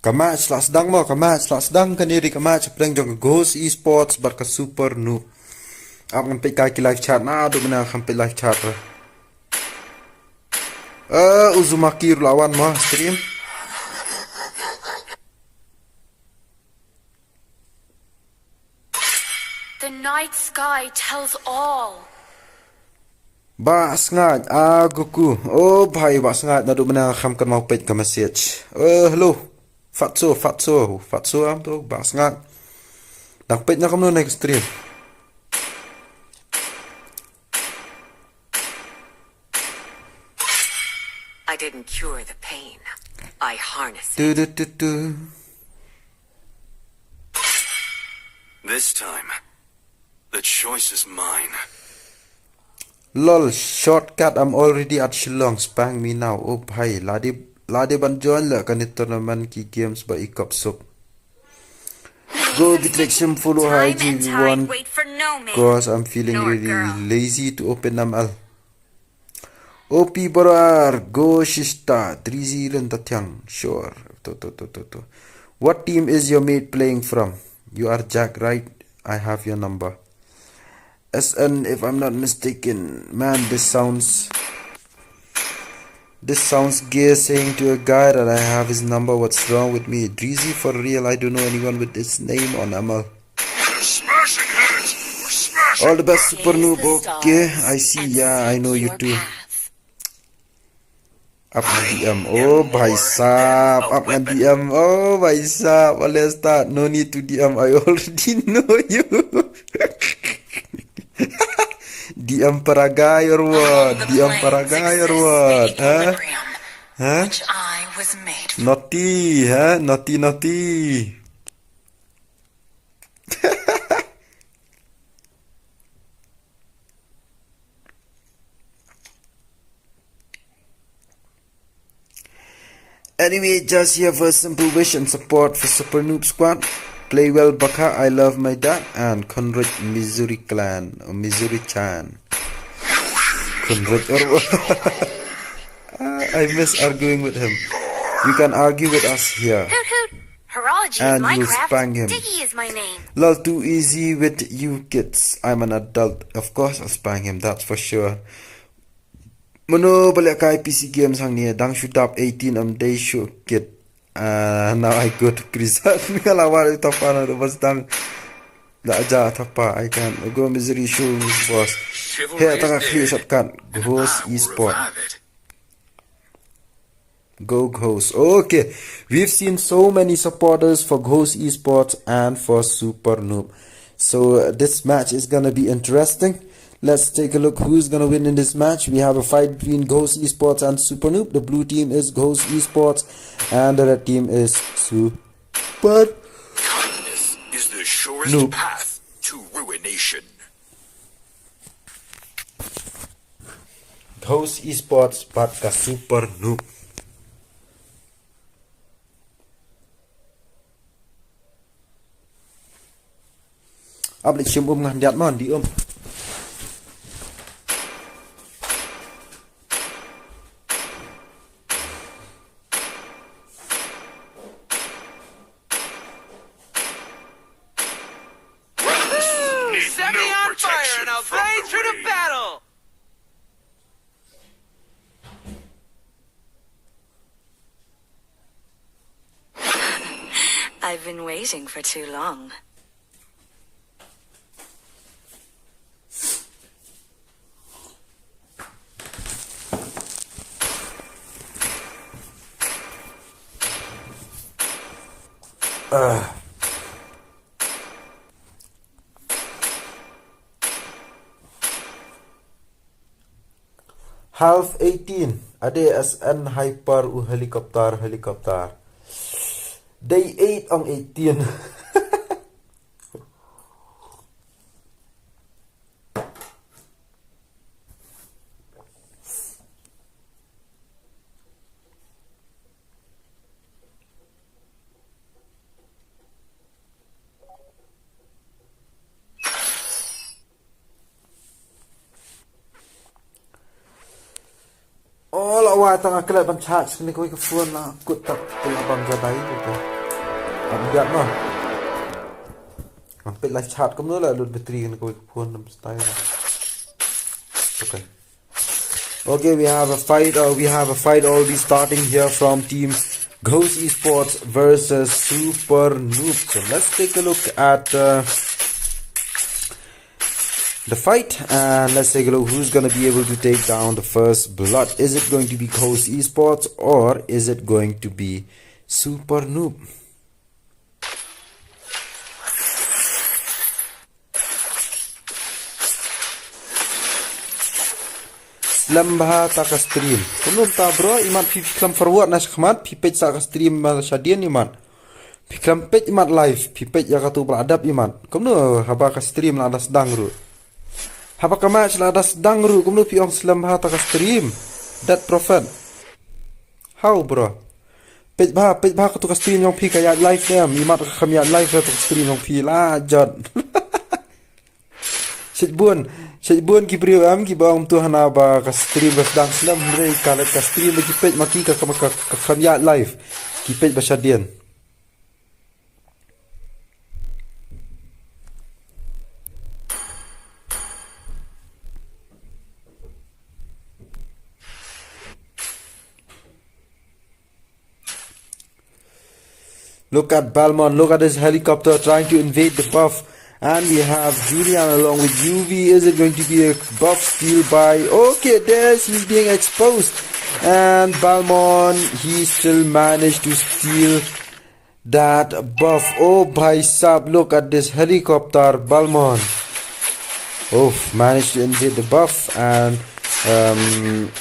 Kamatch lah sedang mo, kamatch lah sedang kaniri kamatch pedang jong Ghost Esports barka Super Noob. Ap ngan pe kai ki live chat na do bena kan pe live chat. Uzumaki lawan mo stream. The night sky tells all. Ba sngat aguku. Oh bhai ba sngat na do bena kham kan mau pe ka message. Hello. Fatso am tu ba sngat. Dak pe na kam no next stream. I didn't cure the pain. I harnessed it. Tu. This time, the choice is mine. Lol, shortcut, I'm already at Shillong. Spang me now. Oh bhai, ladi ban join la kan tournament ki games ba ikap sup. Go Bitrexium follow high Time and tide GV1 wait for no man. cause I'm feeling nor really girl. lazy to open ML. OP Barar, go Shista, 3-0 Tatyang, sure. To. What team is your mate playing from? You are Jack, right? I have your number. SN, if I'm not mistaken. Man, this sounds gay saying to a guy that I have his number. What's wrong with me? Dreezy, for real, I don't know anyone with this name on ML. Smashing heads! We're smashing! All the best, Super Noob. Okay, I see. Yeah, I know you too. Up and DM. Oh, bhai saab. Up and DM. Oh, bhai saab. Let's start. No need to DM. I already know you. DM Paragai or what? DM Paragai or what? Huh? Which I was made for. Naughty, huh? Naughty. Anyway, just here for simple wish and support for Super Noob Squad. Play well, Baka. I love my dad and Conrad Missouri Clan or Missouri Chan. Conrad or I miss arguing with him. You can argue with us here. Hoot hoot. Horology And is you Minecraft. spang him. Diggy is my name. Lol, too easy with you kids. I'm an adult. Of course I'll spang him, that's for sure. Mano balik kai PC games hang ni dang shoot up 18 day show kid. Now I go to prison. Kalawar ito pa na bas dang la aja tapa I can go misery show boss. Here taka clear shotgun. Ghost Esport. Go Ghost. Okay, we've seen so many supporters for Ghost Esports and for Super Noob. So this match is gonna be interesting. Let's take a look who's gonna win in this match. We have a fight between Ghost Esports and Super Noob. The blue team is Ghost Esports and the red team is Super Kindness is the surest Noob. path to ruination. Ghost Esports barka Super Noob. Ablik sium ngan diat mon di Set me on fire and I'll blaze through the battle! I've been waiting for too long. Half 18. Ade SN hyper helikopter. Day 8 on 18. Oh, la wa tanga kala ban chat ni ko ka phone na kut tak pula bang ga dai. Bigat mah. Pit live chat cũng nữa là lượt battery kan kau phone nam style. Okay. Okay, we have a fight. Already starting here from team Ghost Esports versus Super Noob. So let's take a look at the fight, and let's take a look who's gonna be able to take down the first blood. Is it going to be Ghost Esports or is it going to be Super Noob? Lambha taka stream. Kunun ta bro, iman fikram forward nas khmat pipet sa stream ma shadian iman. Fikram pet iman live, pipet ya katu beradab iman. Kumnu haba ka stream la das dang ru. Haba ka match la das dang ru, kumnu pi ong lambha taka stream. That prophet. How bro? Pet ba katu ka stream yong pi ka ya live dem, iman ka kham ya live ka stream yong pi la jod. Sejbuan ki priu am ki bang tu hana ba ka stream bas dang slam re kalat ka stream ki page maki ka khamya live ki page basadian. Look at Balmon, look at his helicopter trying to invade the buff. And we have Julian along with UV. Is it going to be a buff steal by... Okay, there's he's being exposed. And Balmon, he still managed to steal that buff. Oh, by sub, look at this helicopter, Balmon. Oh, managed to invade the buff and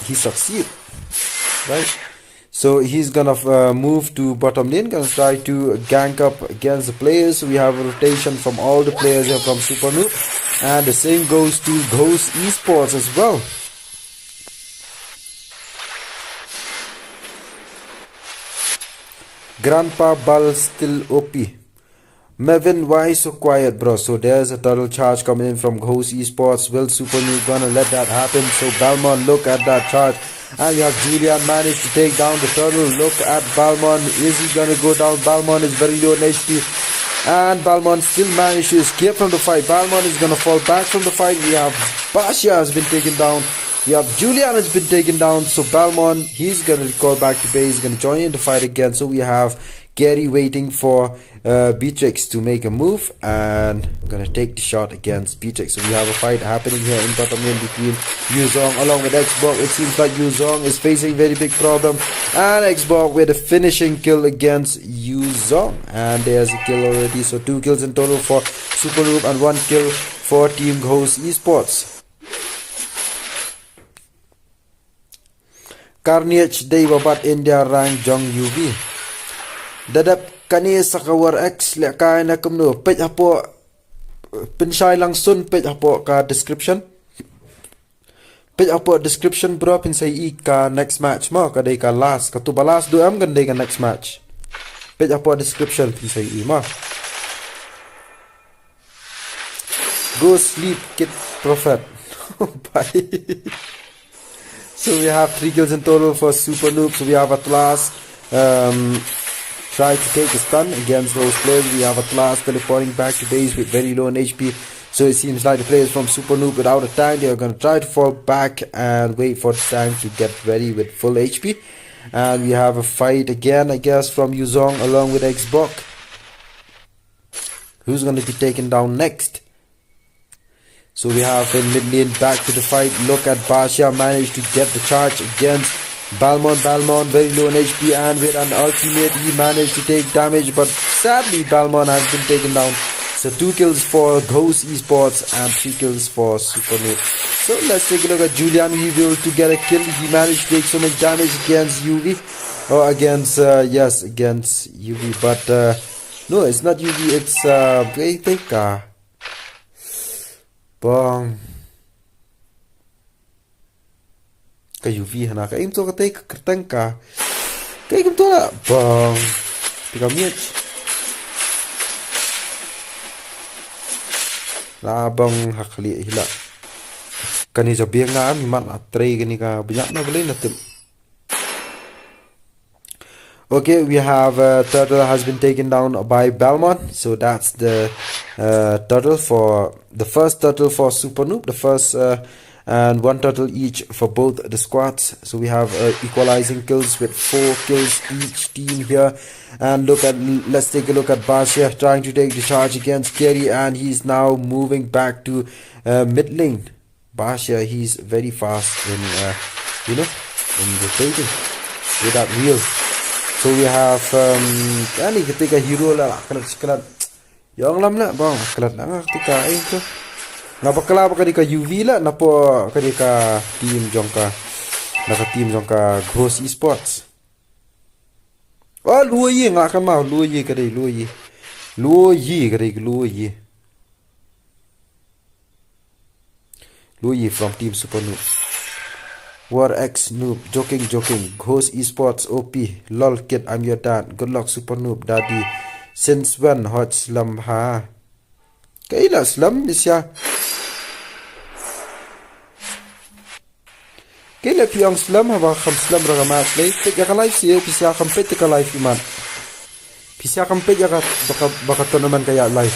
he succeeded. Right? So he's gonna move to bottom lane, gonna try to gank up against the players. So we have a rotation from all the players here from Super Noob, and the same goes to Ghost Esports as well. Grandpa Ball still OP. Mevin, why so quiet, bro? So there's a turtle charge coming in from Ghost Esports. Will Super Noob gonna let that happen? So Balmon, look at that charge. And we have Julian managed to take down the turtle. Look at Balmon. Is he gonna go down? Balmon is very low in HP. And Balmon still managed to escape from the fight. Balmon is gonna fall back from the fight. We have Basha has been taken down. We have Julian has been taken down. So Balmon, he's gonna recall back to base. He's gonna join in the fight again. So we have Gary waiting for Beatrix to make a move, and we're gonna take the shot against Beatrix. So we have a fight happening here in bottom lane between Yuzong along with Xbox. It seems like Yuzong is facing very big problem, and Xbox with a finishing kill against Yuzong, and there's a kill already. So 2 kills in total for Super Noob and 1 kill for Team Ghost Esports. Carnage day babat India rank Jong UV. Dadap kani sa WARx le ka na kumno page apo pinsay lang sun page apo ka description bro pinsay I ka next match mo kaday ka last ka to balas do am ganday ka next match page apo description pinsay I mo. Go sleep kid prophet. Bye. So we have 3 kills in total for Super Noob. So we have Atlas try to take a stun against those players. We have Atlas teleporting back to base with very low in HP. So it seems like the players from Super Noob without a tank, they are going to try to fall back and wait for the tank to get ready with full HP. And we have a fight again, I guess, from Yuzong along with Xbox. Who's going to be taken down next? So we have in mid lane back to the fight. Look at Basha managed to get the charge against Balmon, very low in HP, and with an ultimate he managed to take damage, but sadly Balmon has been taken down. So 2 kills for Ghost Esports and 3 kills for Super Noob. So let's take a look at Julian. He will able to get a kill. He managed to take so much damage against UV, or against yes, against UV, but no, it's not UV, it's Bong. Cái UV hả cái em cho cái tay tăng cả cái cũng tốt ạ bong thì có miết là bong hak li hila cái này cho biếng ngã mình mặn à tray cái này cả bị nhặt nó lên là tìm. Okay, we have turtle has been taken down by Belmont. So that's the turtle for the first turtle for Super Noob. The first and one turtle each for both the squads. So we have equalizing kills with 4 kills each team here. And let's take a look at Basha trying to take the charge against Kerry, and he's now moving back to mid lane. Basha, he's very fast in in rotating with that wheel. So we have ani ketika hero lah kelat yang lam lah bang kelat lah ketika itu ngapakala ketika UV lah napo ketika team jongka Ghost Esports. Oh luoyi ngakan mau luoyi from team Super Noob. WARx Noob, joking, Ghost Esports OP, lol kid, I'm your dad, good luck Super Noob daddy, since when hot slum ha, kaila slum nisya, kaila piyang slum ha, kham slum raga match lay, pit yaka live siya, pisya kham pit yaka live iman, pisya kham pit yaka baka tournament kaya live.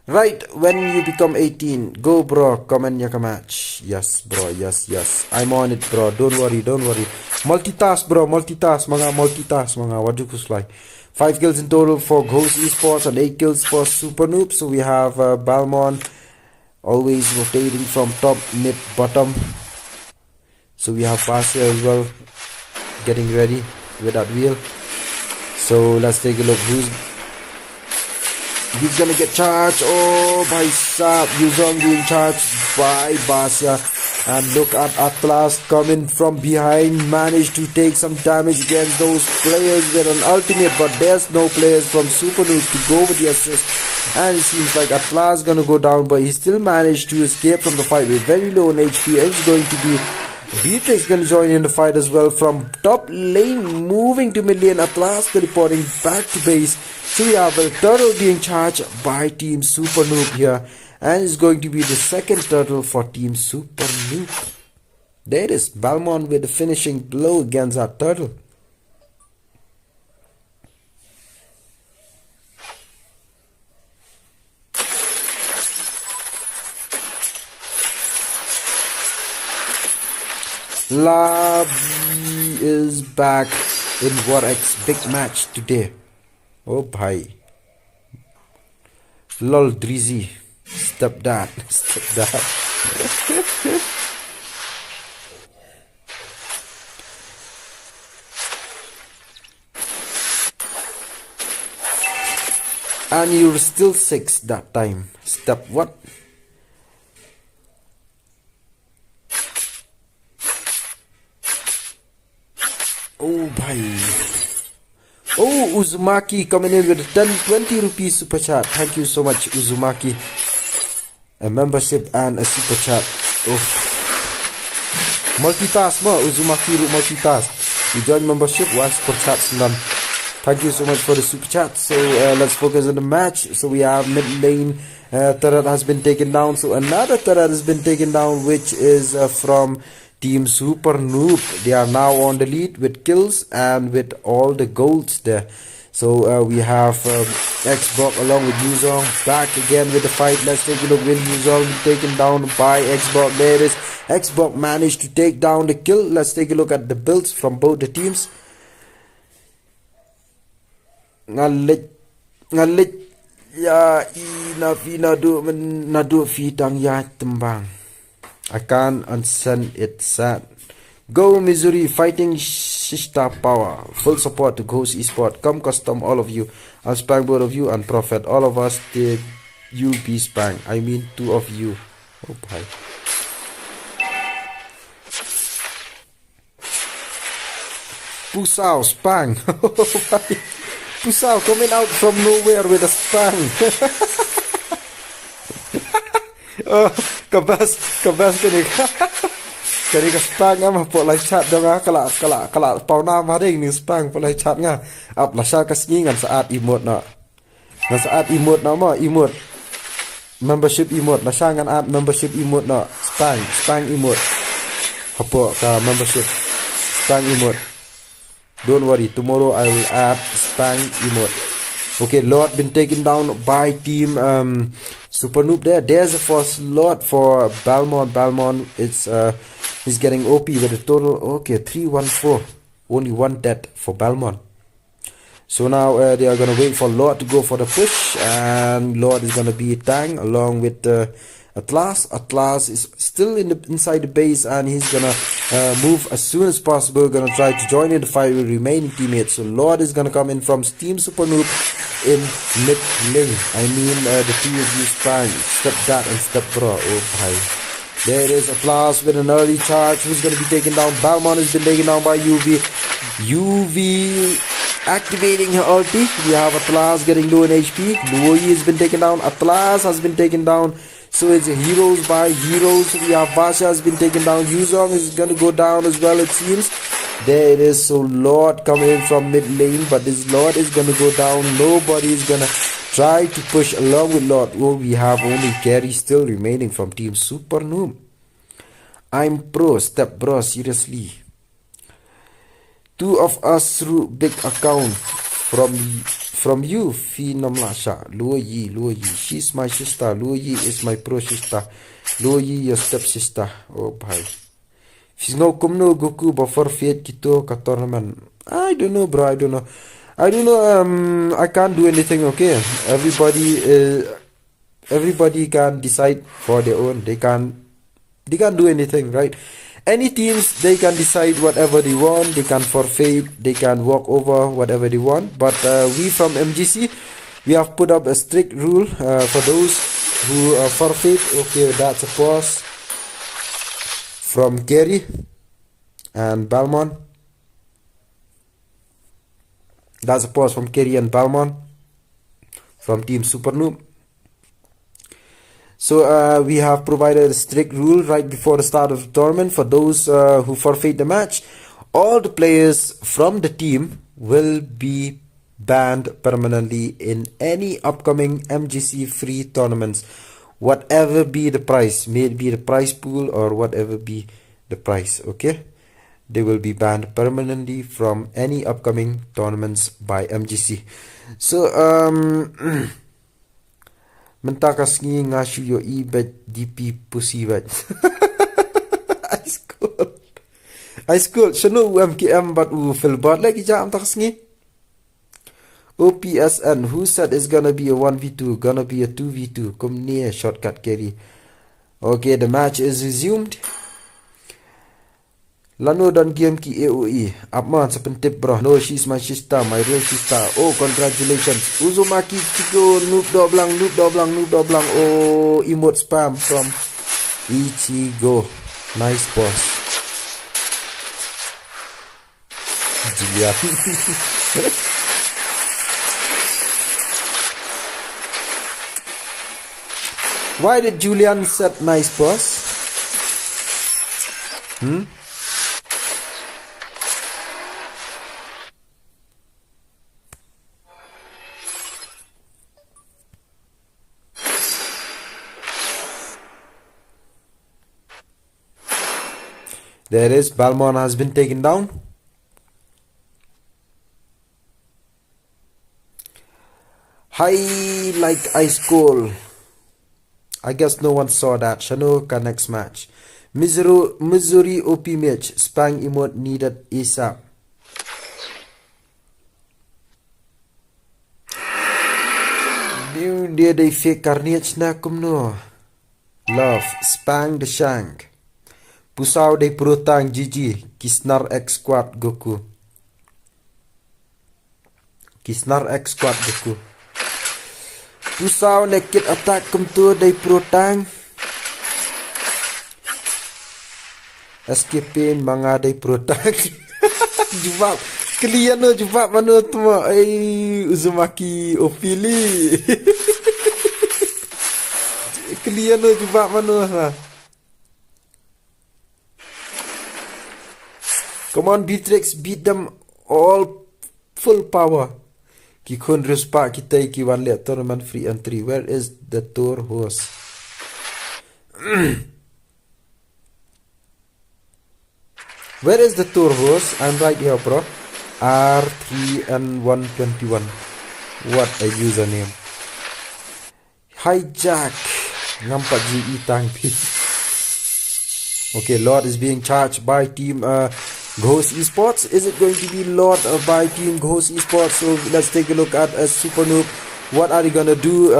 Right, when you become 18, go bro, comment yaka match. Yes bro, yes. I'm on it bro, don't worry. Multitask bro, multitask, what do you like? 5 kills in total for Ghost Esports and 8 kills for Super Noob. So we have Balmon always rotating from top, mid, bottom. So we have Basha as well, getting ready with that wheel. So let's take a look he's gonna get charged. Oh, by Sab, Yuzong being charged by Basha. And look at Atlas coming from behind, managed to take some damage against those players with an ultimate, but there's no players from Super Noob to go with the assist. And it seems like Atlas gonna go down, but he still managed to escape from the fight with very low on HP. It's going to be Beatrix gonna join in the fight as well from top lane, moving to mid lane. Atlas reporting back to base. So we have a turtle being charged by team Super Noob here, and it's going to be the second turtle for team Super Noob. There it is, Balmon with the finishing blow against that turtle. Labi is back in WARx big match today. Oh bhai. Lol Drizzy. Stop that. And you're still 6 that time. Stop what? Oh bhai. Oh, Uzumaki coming in with a 20 rupees super chat. Thank you so much, Uzumaki. A membership and a super chat. Oh. Multitask mo, Uzumaki multitask. You join membership, one super chat done. Thank you so much for the super chat. So let's focus on the match. So we have mid lane turret has been taken down. So another turret has been taken down, which is from team Super Noob. They are now on the lead with kills and with all the golds there. So we have Xbox along with Yuzong back again with the fight. Let's take a look. Will Yuzong be taken down by Xbox? There it is. Xbox managed to take down the kill. Let's take a look at the builds from both the teams. Ngalit ya ina do fitang ya tembang. I can't unsend it, sad. Go Missouri, fighting Shista power. Full support to Ghost Esports. Come custom, all of you. I'll spank both of you and Prophet. All of us did you be spanked. I mean 2 of you. Oh bye. Pusao spank. Pusao coming out from nowhere with a spank. Oh, kabas kani ka spang nga po live chat daw nga kala pauna ma ding ni spang po live chat nga up la sha ka singan sa at emote na sa at emote na mo emote membership emote la sha ngan at membership emote na spang emote Hapo ka membership Spang emote. Don't worry, tomorrow I will add Spang emote. Okay, Lord been taken down by team Super Noob there. There's a first Lord for Balmont. Balmont it's he's getting OP with a total 314. Only one dead for Balmont. So now they are gonna wait for Lord to go for the push, and Lord is gonna be a tank along with Atlas. Atlas is still inside the base, and he's gonna move as soon as possible. Gonna try to join in the fight with remaining teammates. So Lord is gonna come in from Team Super Noob in mid lane. I mean the team is used Prime. Step that and step bro. Oh bhai. There it is, Atlas with an early charge. Who's gonna be taken down? Balmont has been taken down by UV. UV activating her ulti. We have Atlas getting low in HP. Luoyi has been taken down. Atlas has been taken down. So it's heroes by heroes. We have Basha has been taken down. Yuzong is gonna go down as well, it seems. There it is. So Lord coming in from mid lane, but this Lord is gonna go down. Nobody is gonna try to push along with Lord. Oh, we have only carry still remaining from Team Super Noob. I'm pro, step bro, seriously. Two of us through big account from you, Phenom Lasha. Luoyi, she's my sister. Luoyi is my pro sister. Luoyi your step sister. Oh bhai. She's no come no Goku but forfeit kito ka tournament. I don't know bro, I don't know. I can't do anything, okay? Everybody can decide for their own. They can't do anything, right? Any teams, they can decide whatever they want. They can forfeit, they can walk over whatever they want. But we from MGC, we have put up a strict rule for those who forfeit. Okay, that's a pause from Gary and Balmont. That's a pause from Kerry and Balmont from Team Super Noob. So we have provided a strict rule right before the start of the tournament for those who forfeit the match. All the players from the team will be banned permanently in any upcoming MGC free tournaments. Whatever be the price, may it be the prize pool or whatever be the price, okay? They will be banned permanently from any upcoming tournaments by MGC. So mentakas ngi ngashu yo ibet DP pussy bet. I school shano UMKM but fil bot lagi jam takas ngi. OPSN, who said it's gonna be a 1v2, gonna be a 2v2. Come near shortcut carry. Okay, the match is resumed. Lano dan game ki AOE. Apman sa pentip bro. No, she's my sister, my real sister. Oh, congratulations. Uzumaki Chico, noob doblang. Oh, emote spam from Ichigo. Nice boss. Julia. Why did Julian set nice boss? There is, Balmont has been taken down. High like ice cold. I guess no one saw that. Shanoka next match. Missouri OP match. Spang emote needed ASAP. Dia they fake carnage na kumno. Love. Spang the shank. Pusau de protang GG. Kisnar X squad Goku. Kisnar X squad Goku. Pusau naked attack kumtu de protang. Escaping mga de protang. Jubab. Kalian no jubab mana tu ma. Uzumaki Opili. Kalian no jubab mana ha. Come on, Beatrix, beat them all full power. Ki kun ruspa kita ki one let tournament free entry. Where is the tour host? Where is the tour host? I'm right here, bro. R3N121. What a username. Hijack. Nampak GE tank. Okay, Lord is being charged by team Ghost Esports. Is it going to be Lord by team Ghost Esports? So let's take a look at Super Noob. What are they gonna do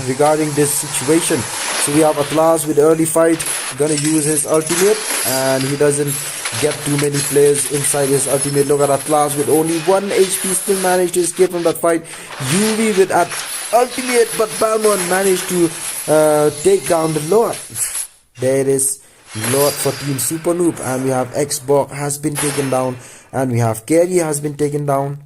regarding this situation? So we have Atlas with early fight, gonna use his ultimate, and he doesn't get too many players inside his ultimate. Look at Atlas with only 1 HP, still managed to escape from that fight. UV with at ultimate, but Balmon managed to take down the Lord. There it is, Lord for team Super Noob, and we have Xbox has been taken down, and we have KHASI has been taken down.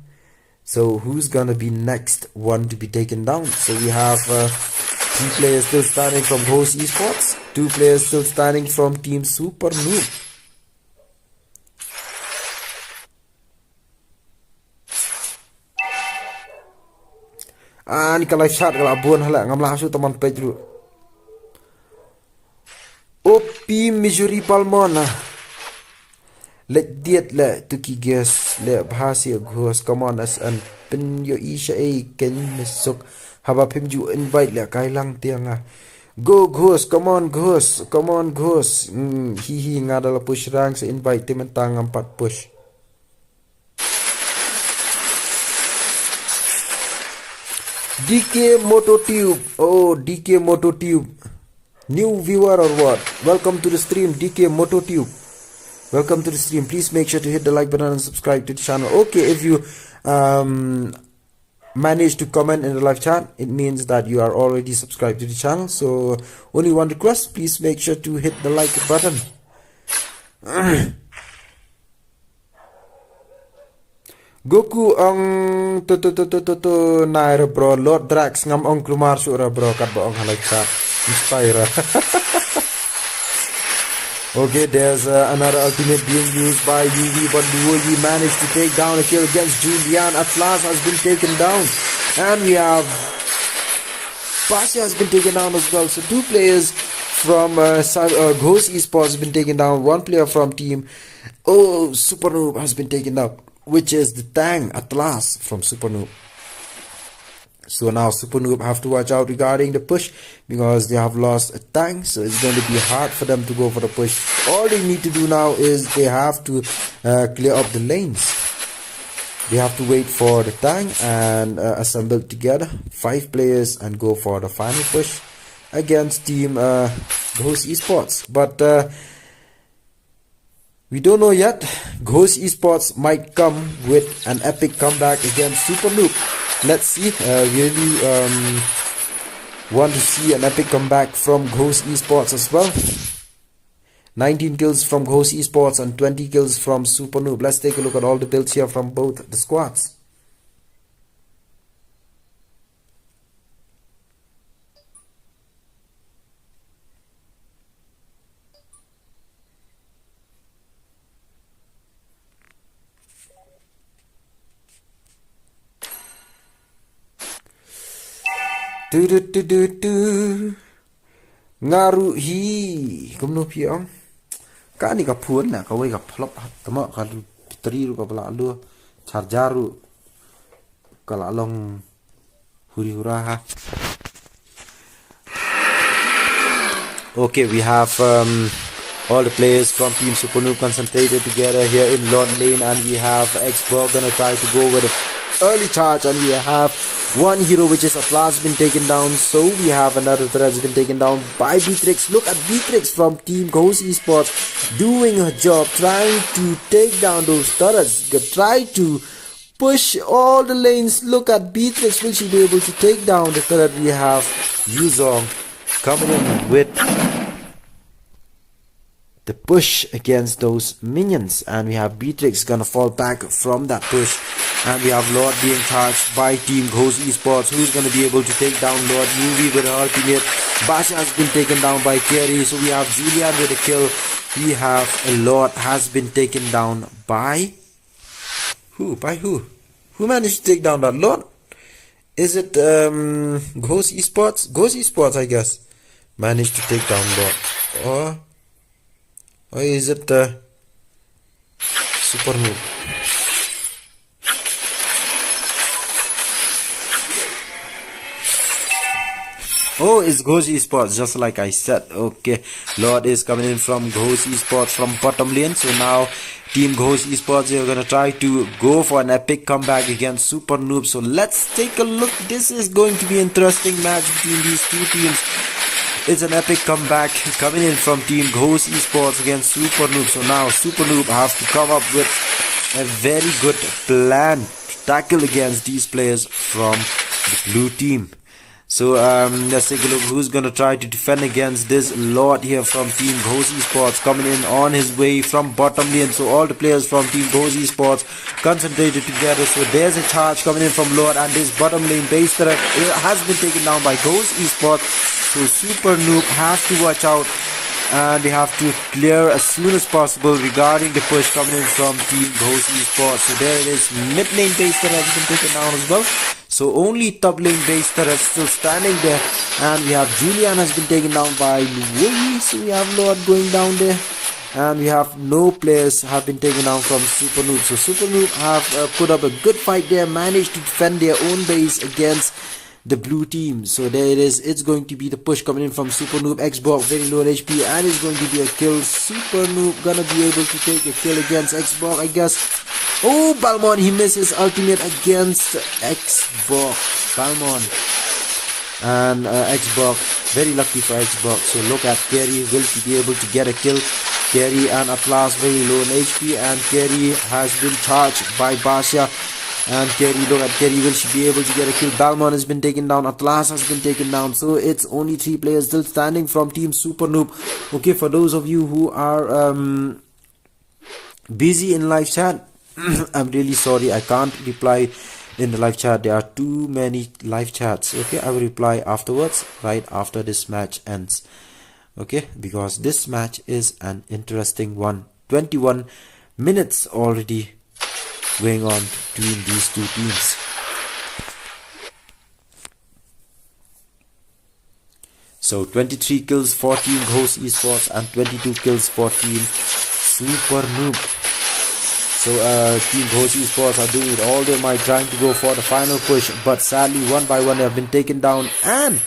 So who's gonna be next one to be taken down? So we have 3 players still standing from Ghost Esports, 2 players still standing from team Super Noob. Ni ka live chat kalau abon hala ngam langsung teman page dulu. Opi Missouri Palmona. Let diet le tuki gas le bahasi gus come on as an pen yo isha ken mesok haba pimju invite le kai lang tianga. Go Ghost, come on Ghost, come on Ghost. Hi ngadala push rank sa invite timentang 4 push. DK Mototube. Oh, DK Mototube. New viewer or what? Welcome to the stream, DK Mototube. Welcome to the stream. Please make sure to hit the like button and subscribe to the channel. Okay, if you manage to comment in the live chat, it means that you are already subscribed to the channel. So only one request, please make sure to hit the like button. Goku ang naira bro, Lord Drax ngam ong klumar sura bro kat ba ong halay chat inspire. Okay, there's another ultimate being used by UV, but UV managed to take down a kill against Julian. Atlas has been taken down, and we have Pasha has been taken down as well. So 2 players from Ghost Esports has been taken down. 1 player from team Super Noob has been taken up, which is the Tang Atlas from Super Noob. So now Super Noob have to watch out regarding the push because they have lost a tank, so it's going to be hard for them to go for the push. All they need to do now is they have to clear up the lanes. They have to wait for the tank and assemble together 5 players and go for the final push against team Ghost Esports. But we don't know yet. Ghost Esports might come with an epic comeback against Super Noob. Let's see. Really want to see an epic comeback from Ghost Esports as well. 19 kills from Ghost Esports and 20 kills from Super Noob. Let's take a look at all the builds here from both the squads. Ngaru hi kumno piang ka ni ka phun na ka wei ka phlop tama ka tri ru ka bla lu charjaru kala long huri hura ha. Okay, we have all the players from team Super Noob concentrated together here in Lord Lane, and we have Xbox gonna try to go with an early charge, and we have 1 hero which is Atlas been taken down. So we have another threat has been taken down by Beatrix. Look at Beatrix from team Ghost Esports doing her job, trying to take down those turrets, try to push all the lanes. Look at Beatrix, will she be able to take down the turret? We have Yuzong coming in with the push against those minions, and we have Beatrix gonna fall back from that push, and we have Lord being charged by team Ghost Esports. Who's gonna be able to take down Lord? UV with her ultimate. Basha has been taken down by KHASI. So we have Julian with a kill. We have a Lord has been taken down by who? By who? Who managed to take down that Lord? Is it Ghost Esports? Ghost Esports, I guess, managed to take down Lord. Or is it Super Noob. Oh, it's KHASI Esports, just like I said. Okay, Lord is coming in from KHASI Esports from bottom lane. So now Team KHASI Esports are gonna try to go for an epic comeback against Super Noob. So let's take a look. This is going to be an interesting match between these two teams. It's an epic comeback coming in from Team KHASI Esports against Super Noob. So now Super Noob have to come up with a very good plan to tackle against these players from the blue team. So let's take a look who's gonna try to defend against this Lord here from Team KHASI Esports, coming in on his way from bottom lane. So all the players from Team KHASI Esports concentrated together. So there's a charge coming in from Lord, and this bottom lane base turret has been taken down by KHASI Esports. So Super Noob has to watch out, and they have to clear as soon as possible regarding the push coming in from Team KHASI Esports. So there it is, mid lane base turret has been taken down as well. So only top lane base turret still standing there, and we have Julian has been taken down by Louis. So we have Lord going down there, and we have no players have been taken down from Super Noob. So Super Noob have put up a good fight there, managed to defend their own base against the blue team. So there it is, it's going to be the push coming in from Super Noob. Xbox very low on HP, and it's going to be a kill. Super Noob gonna be able to take a kill against Xbox, I guess. Oh, Balmon, he misses ultimate against Xbox. Balmon and Xbox, very lucky for Xbox. So look at Kerry, will he be able to get a kill? Kerry and Atlas very low on HP, and Kerry has been charged by Basha. And Kerry, look at Kerry, will she be able to get a kill? Balmon has been taken down, Atlas has been taken down. So it's only 3 players still standing from Team Super Noob. Okay, for those of you who are busy in live chat, I'm really sorry, I can't reply in the live chat. There are too many live chats. Okay, I will reply afterwards, right after this match ends. Okay, because this match is an interesting one. 21 minutes already going on between these two teams. So 23 kills for Team KHASI Esports and 22 kills for Team Super Noob. So Team KHASI Esports are doing it all their might, trying to go for the final push, but sadly one by one they have been taken down, and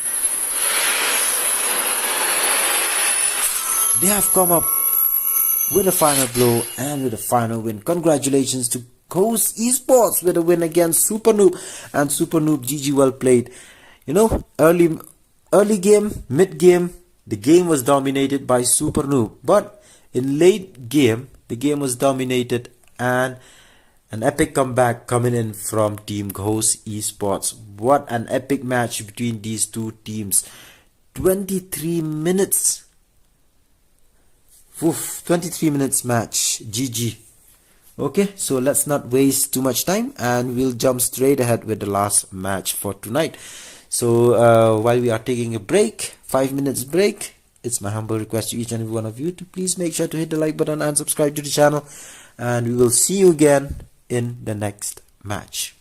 they have come up with a final blow and with a final win. Congratulations to KHASI Esports with a win against Super Noob, and Super Noob, GG, well played. You know, early game, mid game, the game was dominated by Super Noob, but in late game the game was dominated, and an epic comeback coming in from Team KHASI Esports. What an epic match between these two teams. 23 minutes. Oof, 23 minutes match. GG. Okay, so let's not waste too much time, and we'll jump straight ahead with the last match for tonight. So while we are taking a break, 5 minutes break, it's my humble request to each and every one of you to please make sure to hit the like button and subscribe to the channel, and we will see you again in the next match.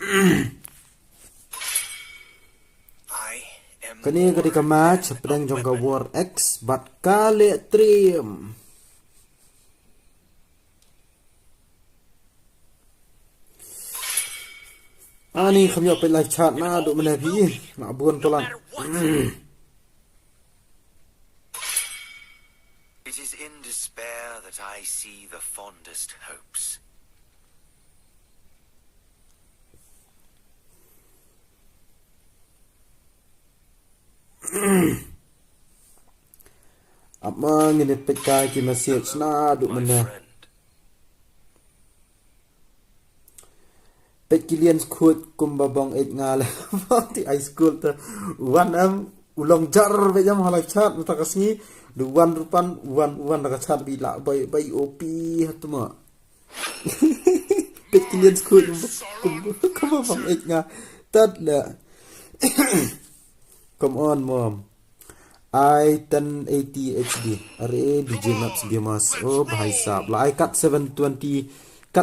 I am ก็นี่ก็ได้กับมาชเปรงจงกับ WARx บัดกาเลเตรียมอันนี้คำยกเป็นไลฟ์ชาติหน้าดูมันเลยพี่หน้าบวนตัวลัน It is in despair that I see the fondest hopes. อับมาเงินเป็ดกายกินมาเสียชหน้าดูมันเลย Friend. เป็ดกิเลียนขวดกุมบะบองเอ็ดงาเลย ที่ไอสคูลเตอร์วันอุลองจารไปยังหาไลฟ์ชาติมันตะกสีดูวันรูปันวันตะกชาติบีละใบโอปีฮัตตุมา เป็ดกิเลียนขวดกุมบะบองเอ็ดงาตัดเลย come on mom I 1080 HD अरे DJ Maps Bimas oh भाई साहब ला I cut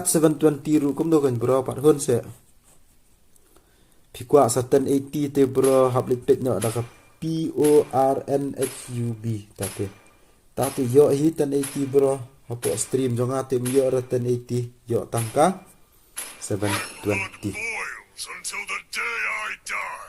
720 ru kum do kan bro pat hun se phikwa sa 1080 te bro hablit pet no da ka PORNHUB ta te yo hi 1080 bro hapo stream jonga te yo 1080 yo tangka 720 boils until the day I die.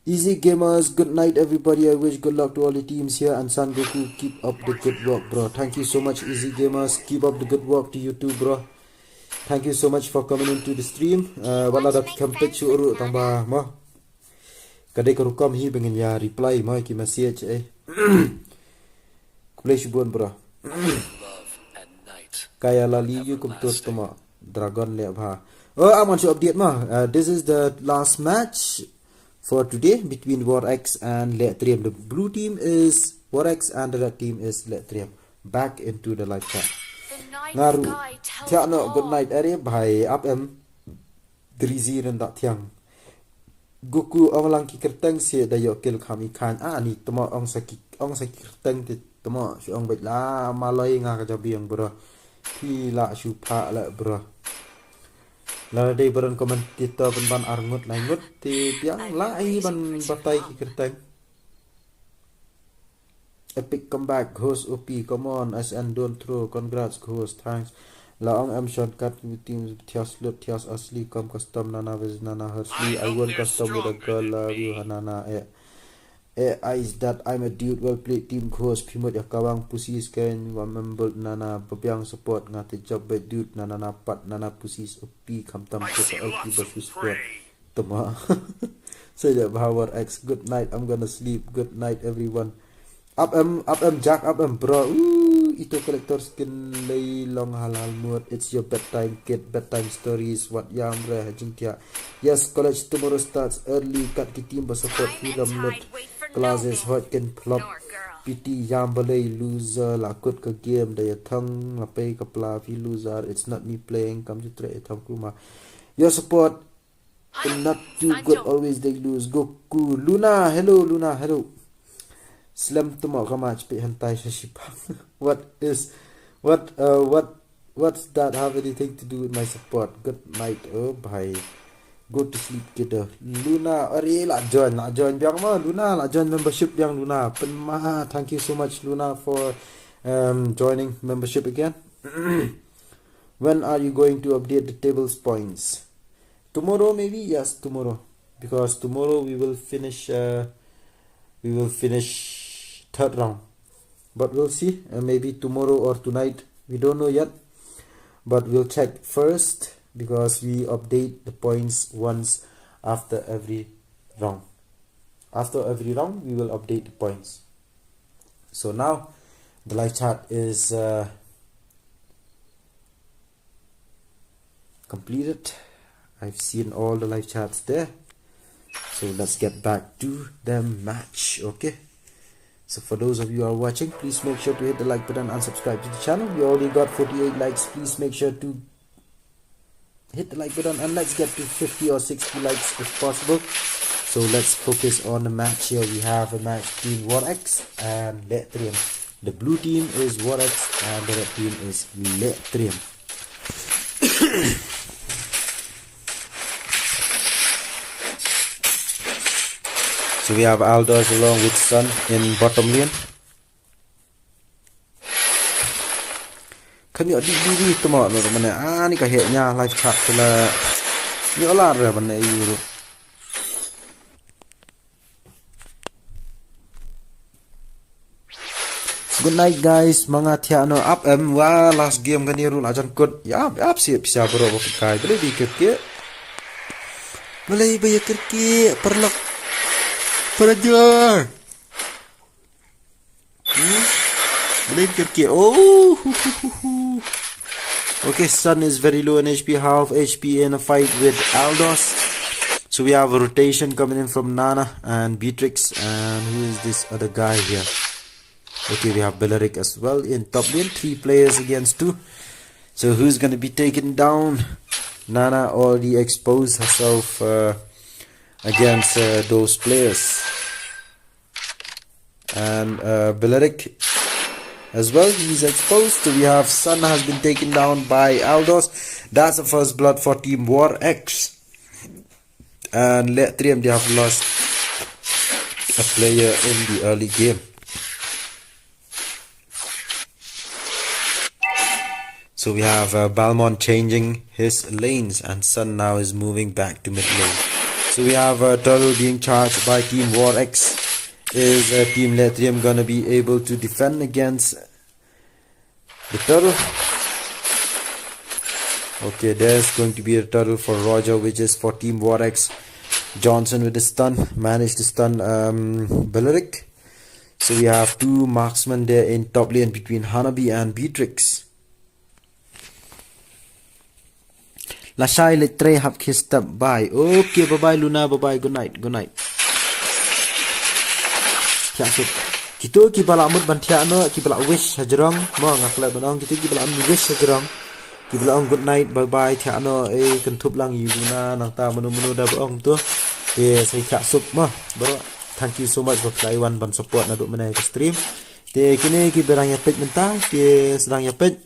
Easy gamers, good night everybody. I wish good luck to all the teams here, and San Goku, keep up the good work, bro. Thank you so much, Easy gamers. Keep up the good work to you too, bro. Thank you so much for coming into the stream. Wala da kampet shuru tamba mo. Kadai karukam hi pengen ya reply mo ki message Kulay shubun, bro. Love at night. Kaya lali you kum tos tama dragon le bha. Oh, I want to update ma. This is the last match for today between WARx and LEH TRIEM. The blue team is WARx and the red team is LEH TRIEM. Back into the live chat. The night Ngaru. sky tells Tiano, all. good night. Are bhai up Drizzy rendak tiang. Goku awalang ki kerteng si dayo kill kami kan. Ni temo ong saki kerteng ti temo si ong baik la malai nga ka jabiang bro. Ti la shu pha la bro. La dei baron komentator ban arngut langut ti tiang la ai ban batai ki kerteng. Epic comeback host OP, come on SN don't throw, congrats host, thanks. La ong am shortcut with teams Thias Lut Thias Asli come custom Nana with Nana Hersley. I want custom with a girl love you Hanana is that I'm a dude well played team host Pimot yakawang pusis ken wa member Nana babyang support ngate job by dude Nana pat Nana pusis OP come tam ko LP basu support tama. Say that WARx, good night, I'm gonna sleep, good night everyone. Up Jack, up bro. Ito collector skin lay long halal mood. It's your bedtime kid, bedtime stories. What yam re jintia. Yes, college tomorrow starts early. Kat ki team support freedom lot. Classes hot can plop. PT yam balay loser. Lakut ka game. Daya thang lapay ka pla fi loser. It's not me playing. Come to try it kuma. Your support not too good. Always they lose. Goku. Luna, hello Luna, hello. Slam tumo ka match pe hantay sa shipang. What's that have anything to do with my support? Good night. Oh bhai. Go to sleep kiddo. Luna ori la join biang mo Luna la join membership biang Luna. Pen ma thank you so much Luna for joining membership again. When are you going to update the tables points? Tomorrow maybe? Yes, tomorrow. Because tomorrow we will finish third round, but we'll see. Maybe tomorrow or tonight, we don't know yet, but we'll check first because we update the points once after every round. After every round we will update the points. So now the live chat is completed. I've seen all the live chats there, so let's get back to the match. Okay, so for those of you who are watching, please make sure to hit the like button and subscribe to the channel. We already got 48 likes. Please make sure to hit the like button and let's get to 50 or 60 likes if possible, so So let's focus on the match here. We have a match between WARx and LEH TRIEM. The blue team is WARx and the red team is LEH TRIEM. So we have Aldos along with Sun in bottom lane. Kan yo di temo no mana ni ka he nya live chat la yo la re ban nei ru. Good night guys, mga tiano up wa last game kan ni ru la jan kut ya up siap bro ko kai beli di ke beli bay ke perlok Perajar. Beli ke oh. Okay, Sun is very low in HP, half HP in a fight with Aldos. So we have a rotation coming in from Nana and Beatrix, and who is this other guy here? Okay, we have Beleric as well in top lane, 3 players against 2. So who's gonna be taken down? Nana already exposed herself against those players, and Beleric as well, he's exposed. So we have Sun has been taken down by Aldos. That's the first blood for team WARx, and LEH TRIEM, they have lost a player in the early game. So we have Balmond changing his lanes, and Sun now is moving back to mid lane. So we have a turtle being charged by team WARx. Is team LEH TRIEM gonna be able to defend against the turtle? Okay, there's going to be a turtle for Roger, which is for team WARx. Johnson with the stun, managed to stun Beleric. So we have 2 marksmen there in top lane between Hanabi and Beatrix. Lashai let try have his step by. Okay, bye bye Luna, bye bye, good night, good night. Kita kibala amut bantiano, kibala wish hajarong, mo ngakla banong kita kibala wish hajarong. Kibala good night, bye bye tiano kentup lang Luna nang ta menu da bong tu. Saya kasup mo, bro. Thank you so much for Taiwan ban support na duk menai ke stream. Kini kibarang ya page mentah, sedang ya page,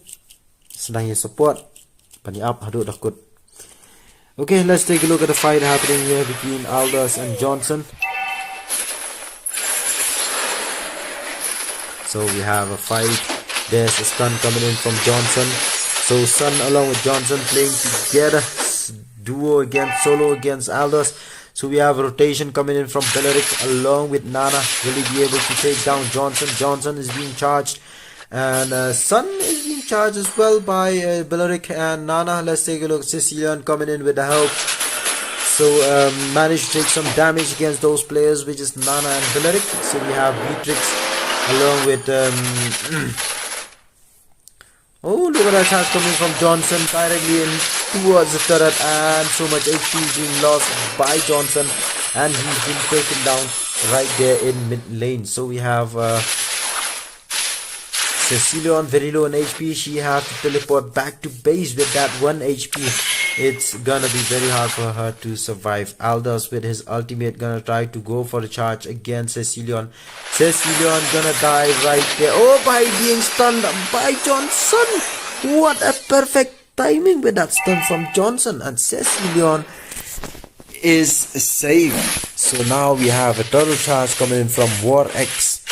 sedang ya support. Pani up haduk dakut. Okay, let's take a look at the fight happening here between Aldos and Johnson. So we have a fight. There's a stun coming in from Johnson. So Sun along with Johnson playing together, duo against solo against Aldos. So we have a rotation coming in from Beleric along with Nana. Will he be able to take down Johnson? Johnson is being charged, and Sun is being charged as well by Beleric and Nana. Let's take a look. Sicilian coming in with the help. So managed to take some damage against those players, which is Nana and Beleric. So we have Beatrix along with oh, look at that attack coming from Johnson directly in towards the turret, and so much HP being lost by Johnson, and he's been taken down right there in mid lane. So we have Cecilion very low in HP. She has to teleport back to base with that 1 HP. It's gonna be very hard for her to survive. Aldos with his ultimate gonna try to go for the charge against Cecilion. Cecilion gonna die right there. Oh, by being stunned by Johnson. What a perfect timing with that stun from Johnson, and Cecilion is saved. So now we have a turtle charge coming in from WARx,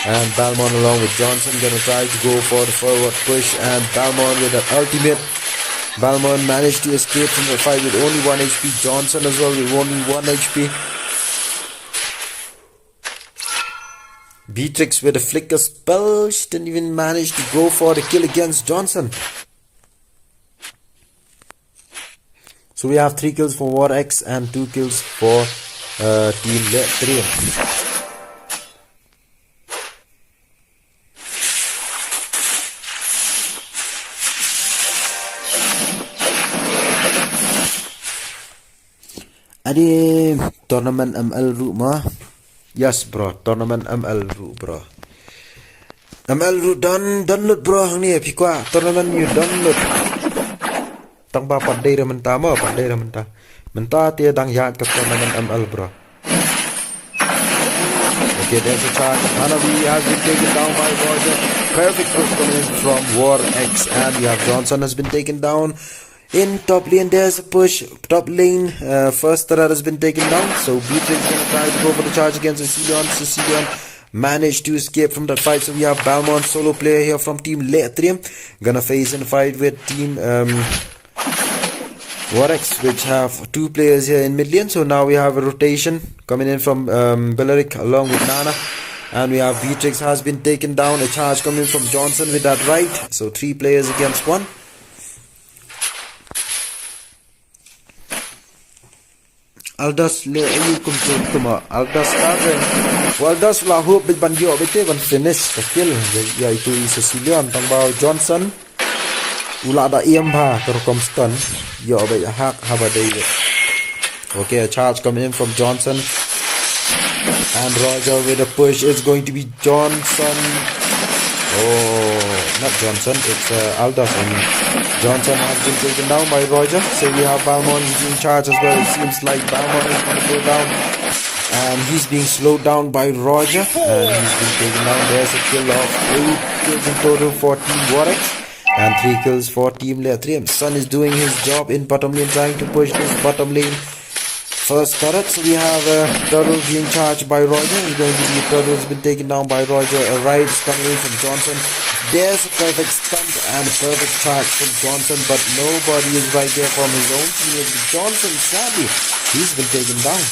and Balmond along with Johnson gonna try to go for the forward push, and Balmond with an ultimate. Balmond managed to escape from the fight with only 1 HP. Johnson as well with only 1 HP. Beatrix with a flicker spell. She didn't even manage to go for the kill against Johnson. So we have 3 kills for WARx and 2 kills for team LEH TRIEM. Adi tournament ML root mah? Yes bro, tournament ML root bro. ML root download bro ni pikwa tournament you download. Tang ba pandai ra mentah mah, pandai ra mentah. Mentah dia dang ya ke tournament ML bro. Okay, there's a charge. Hanabi has been taken down by Roger. Perfect push coming in from WARx, and we have Johnson has been taken down. In top lane, there's a push. Top lane, first turret has been taken down. So Beatrix is going to try to go for the charge against Cecilion. Cecilion managed to escape from that fight. So we have Balmont, solo player here from Team LEH TRIEM. Gonna face in a fight with Team WARx, which have two players here in mid lane. So now we have a rotation coming in from Belleric along with Nana. And we have Beatrix has been taken down. A charge coming from Johnson with that right. So 3 players against 1. Aldas le ayu kumtuma Aldas kage Aldas la hope bit bandio bite ban finish the kill ya itu Cecilion tangbao Johnson ula da iamha terkom stun yo be hak haba David. Okay, a charge coming in from Johnson, and Roger with a push. It's going to be Johnson. Oh, not Johnson, it's Aldas. Johnson has been taken down by Roger. So we have Balmont in charge as well. It seems like Balmont is going to go down, and he's being slowed down by Roger, and he's been taken down. There's a kill of 8 kills in total for Team WARx and 3 kills for Team LEH TRIEM. Sun is doing his job in bottom lane, trying to push this bottom lane first turret. So we have Turtle being charged by Roger. He's going to be Turtle's been taken down by Roger. A ride is coming in from Johnson. There's a perfect stunt and a perfect charge from Johnson, but nobody is right there from his own team. Johnson, sadly, he's been taken down.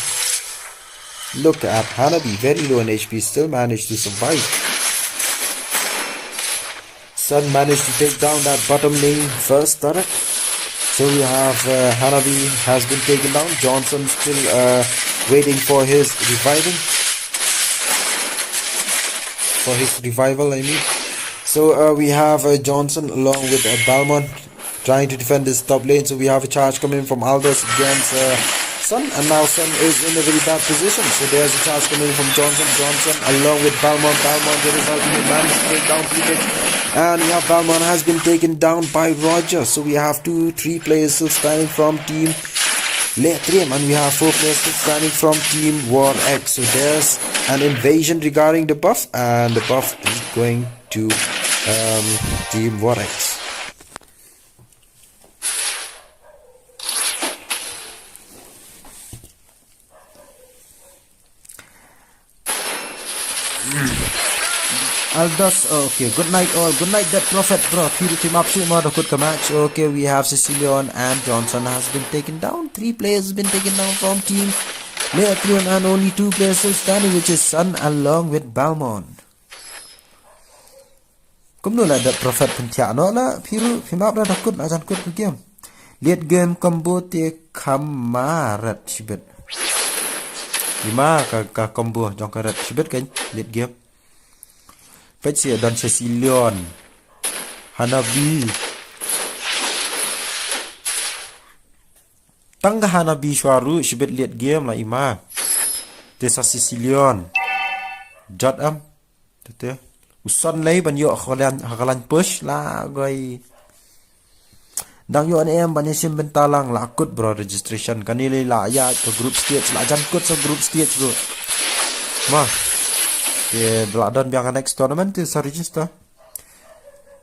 Look at Hanabi, very low in HP, still managed to survive. Sun managed to take down that bottom lane first turret. So we have Hanabi has been taken down. Johnson still waiting for his revival, I mean. So we have Johnson along with Balmont trying to defend this top lane. So we have a charge coming in from Aldas against Sun, and now Sun is in a very bad position. So there's a charge coming in from Johnson. Johnson along with Balmont. Balmont with his ultimate managed to take down Beatrix. And we have Balmont has been taken down by Roger. So we have 2-3 players still standing from Team LEH TRIEM, and we have 4 players still standing from Team WARx. So there's an invasion regarding the buff, and the buff is going to Team WARx. Aldas, okay, good night all, good night that prophet bro, team up sumo the good match. Okay, we have Cecilion and Johnson has been taken down. 3 players has been taken down from Team LEH TRIEM, and only 2 players still standing, which is Sun along with Balmont. Kumno la that prophet pentia no la piru pimap la takut na jan kut game. Late game combo te kamarat sibet. Lima ka combo jong karat sibet kan late game. Pecah dan Cecilion, Hanabi, tangga Hanabi suaru sibet lihat game lah ima. Desa Cecilion, jat tete, usan lay banyo hakalan push lah gay. Dang yo em banyasim bentalang lakut bro registration kanili lah ya ke group stage lah jankut se group stage bro. Mah. Okay, Bladan biang next tournament is register.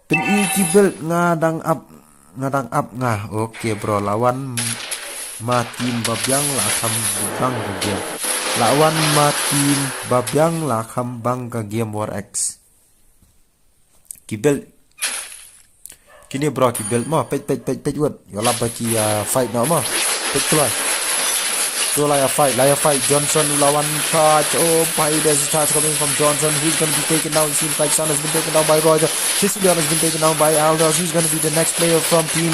Pen kibel ngadang up ngah. Okay bro, lawan matim babyang lakam bang ke game. Lawan matim babyang lakam bang ke game WARx. Kibel. Kini bro kibel mah pet word. Yola baki fight na mah. Pet keluar. So Laya fight, Johnson lawan charge. Oh, there's a charge coming from Johnson. Who's going to be taken down? It seems like Sun has been taken down by Roger. Cecilion has been taken down by Aldas. Who's going to be the next player from Team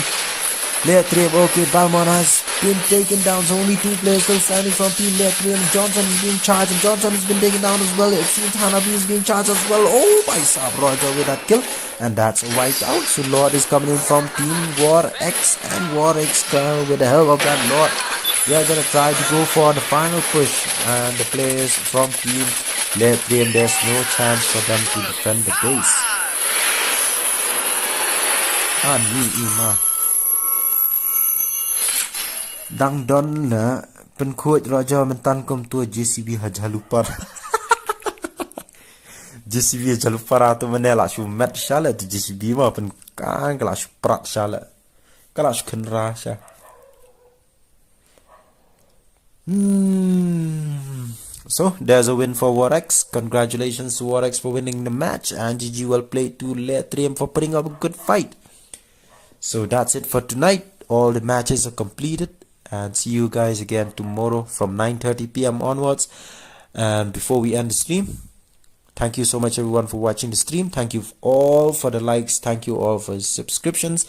LEH TRIEM? Okay, Balmont has been taken down. So only 2 players still standing from Team LEH TRIEM. Johnson is being charged, and Johnson has been taken down as well. It seems Hanabi is being charged as well. Oh, by Sab Roger with that kill. And that's a wipe out. So Lord is coming in from Team WARx, and WARx with the help of that Lord. We are going to try to go for the final push, and the players from Team LEH TRIEM, there's no chance for them to defend the base. Ni ima Dang don la pen coach Roger mentan kom tua JCB haja lupa. JCB jalu para tu menela shu mat shala tu JCB ma pen kan kala shu prat shala kala shu kenra sha. So there's a win for WARx. Congratulations to WARx for winning the match, and GG well played to LEH TRIEM for putting up a good fight. So that's it for tonight. All the matches are completed, and see you guys again tomorrow from 9:30 p.m. onwards. And before we end the stream, thank you so much everyone for watching the stream. Thank you all for the likes. Thank you all for your subscriptions.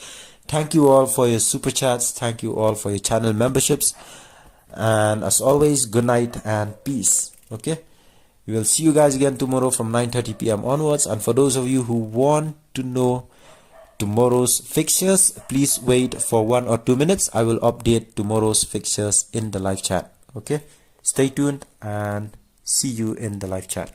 Thank you all for your super chats. Thank you all for your channel memberships. And as always, good night and peace. Okay, we will see you guys again tomorrow from 9:30 p.m. onwards. And for those of you who want to know tomorrow's fixtures, please wait for 1 or 2 minutes. I will update tomorrow's fixtures in the live chat. Okay, stay tuned and see you in the live chat.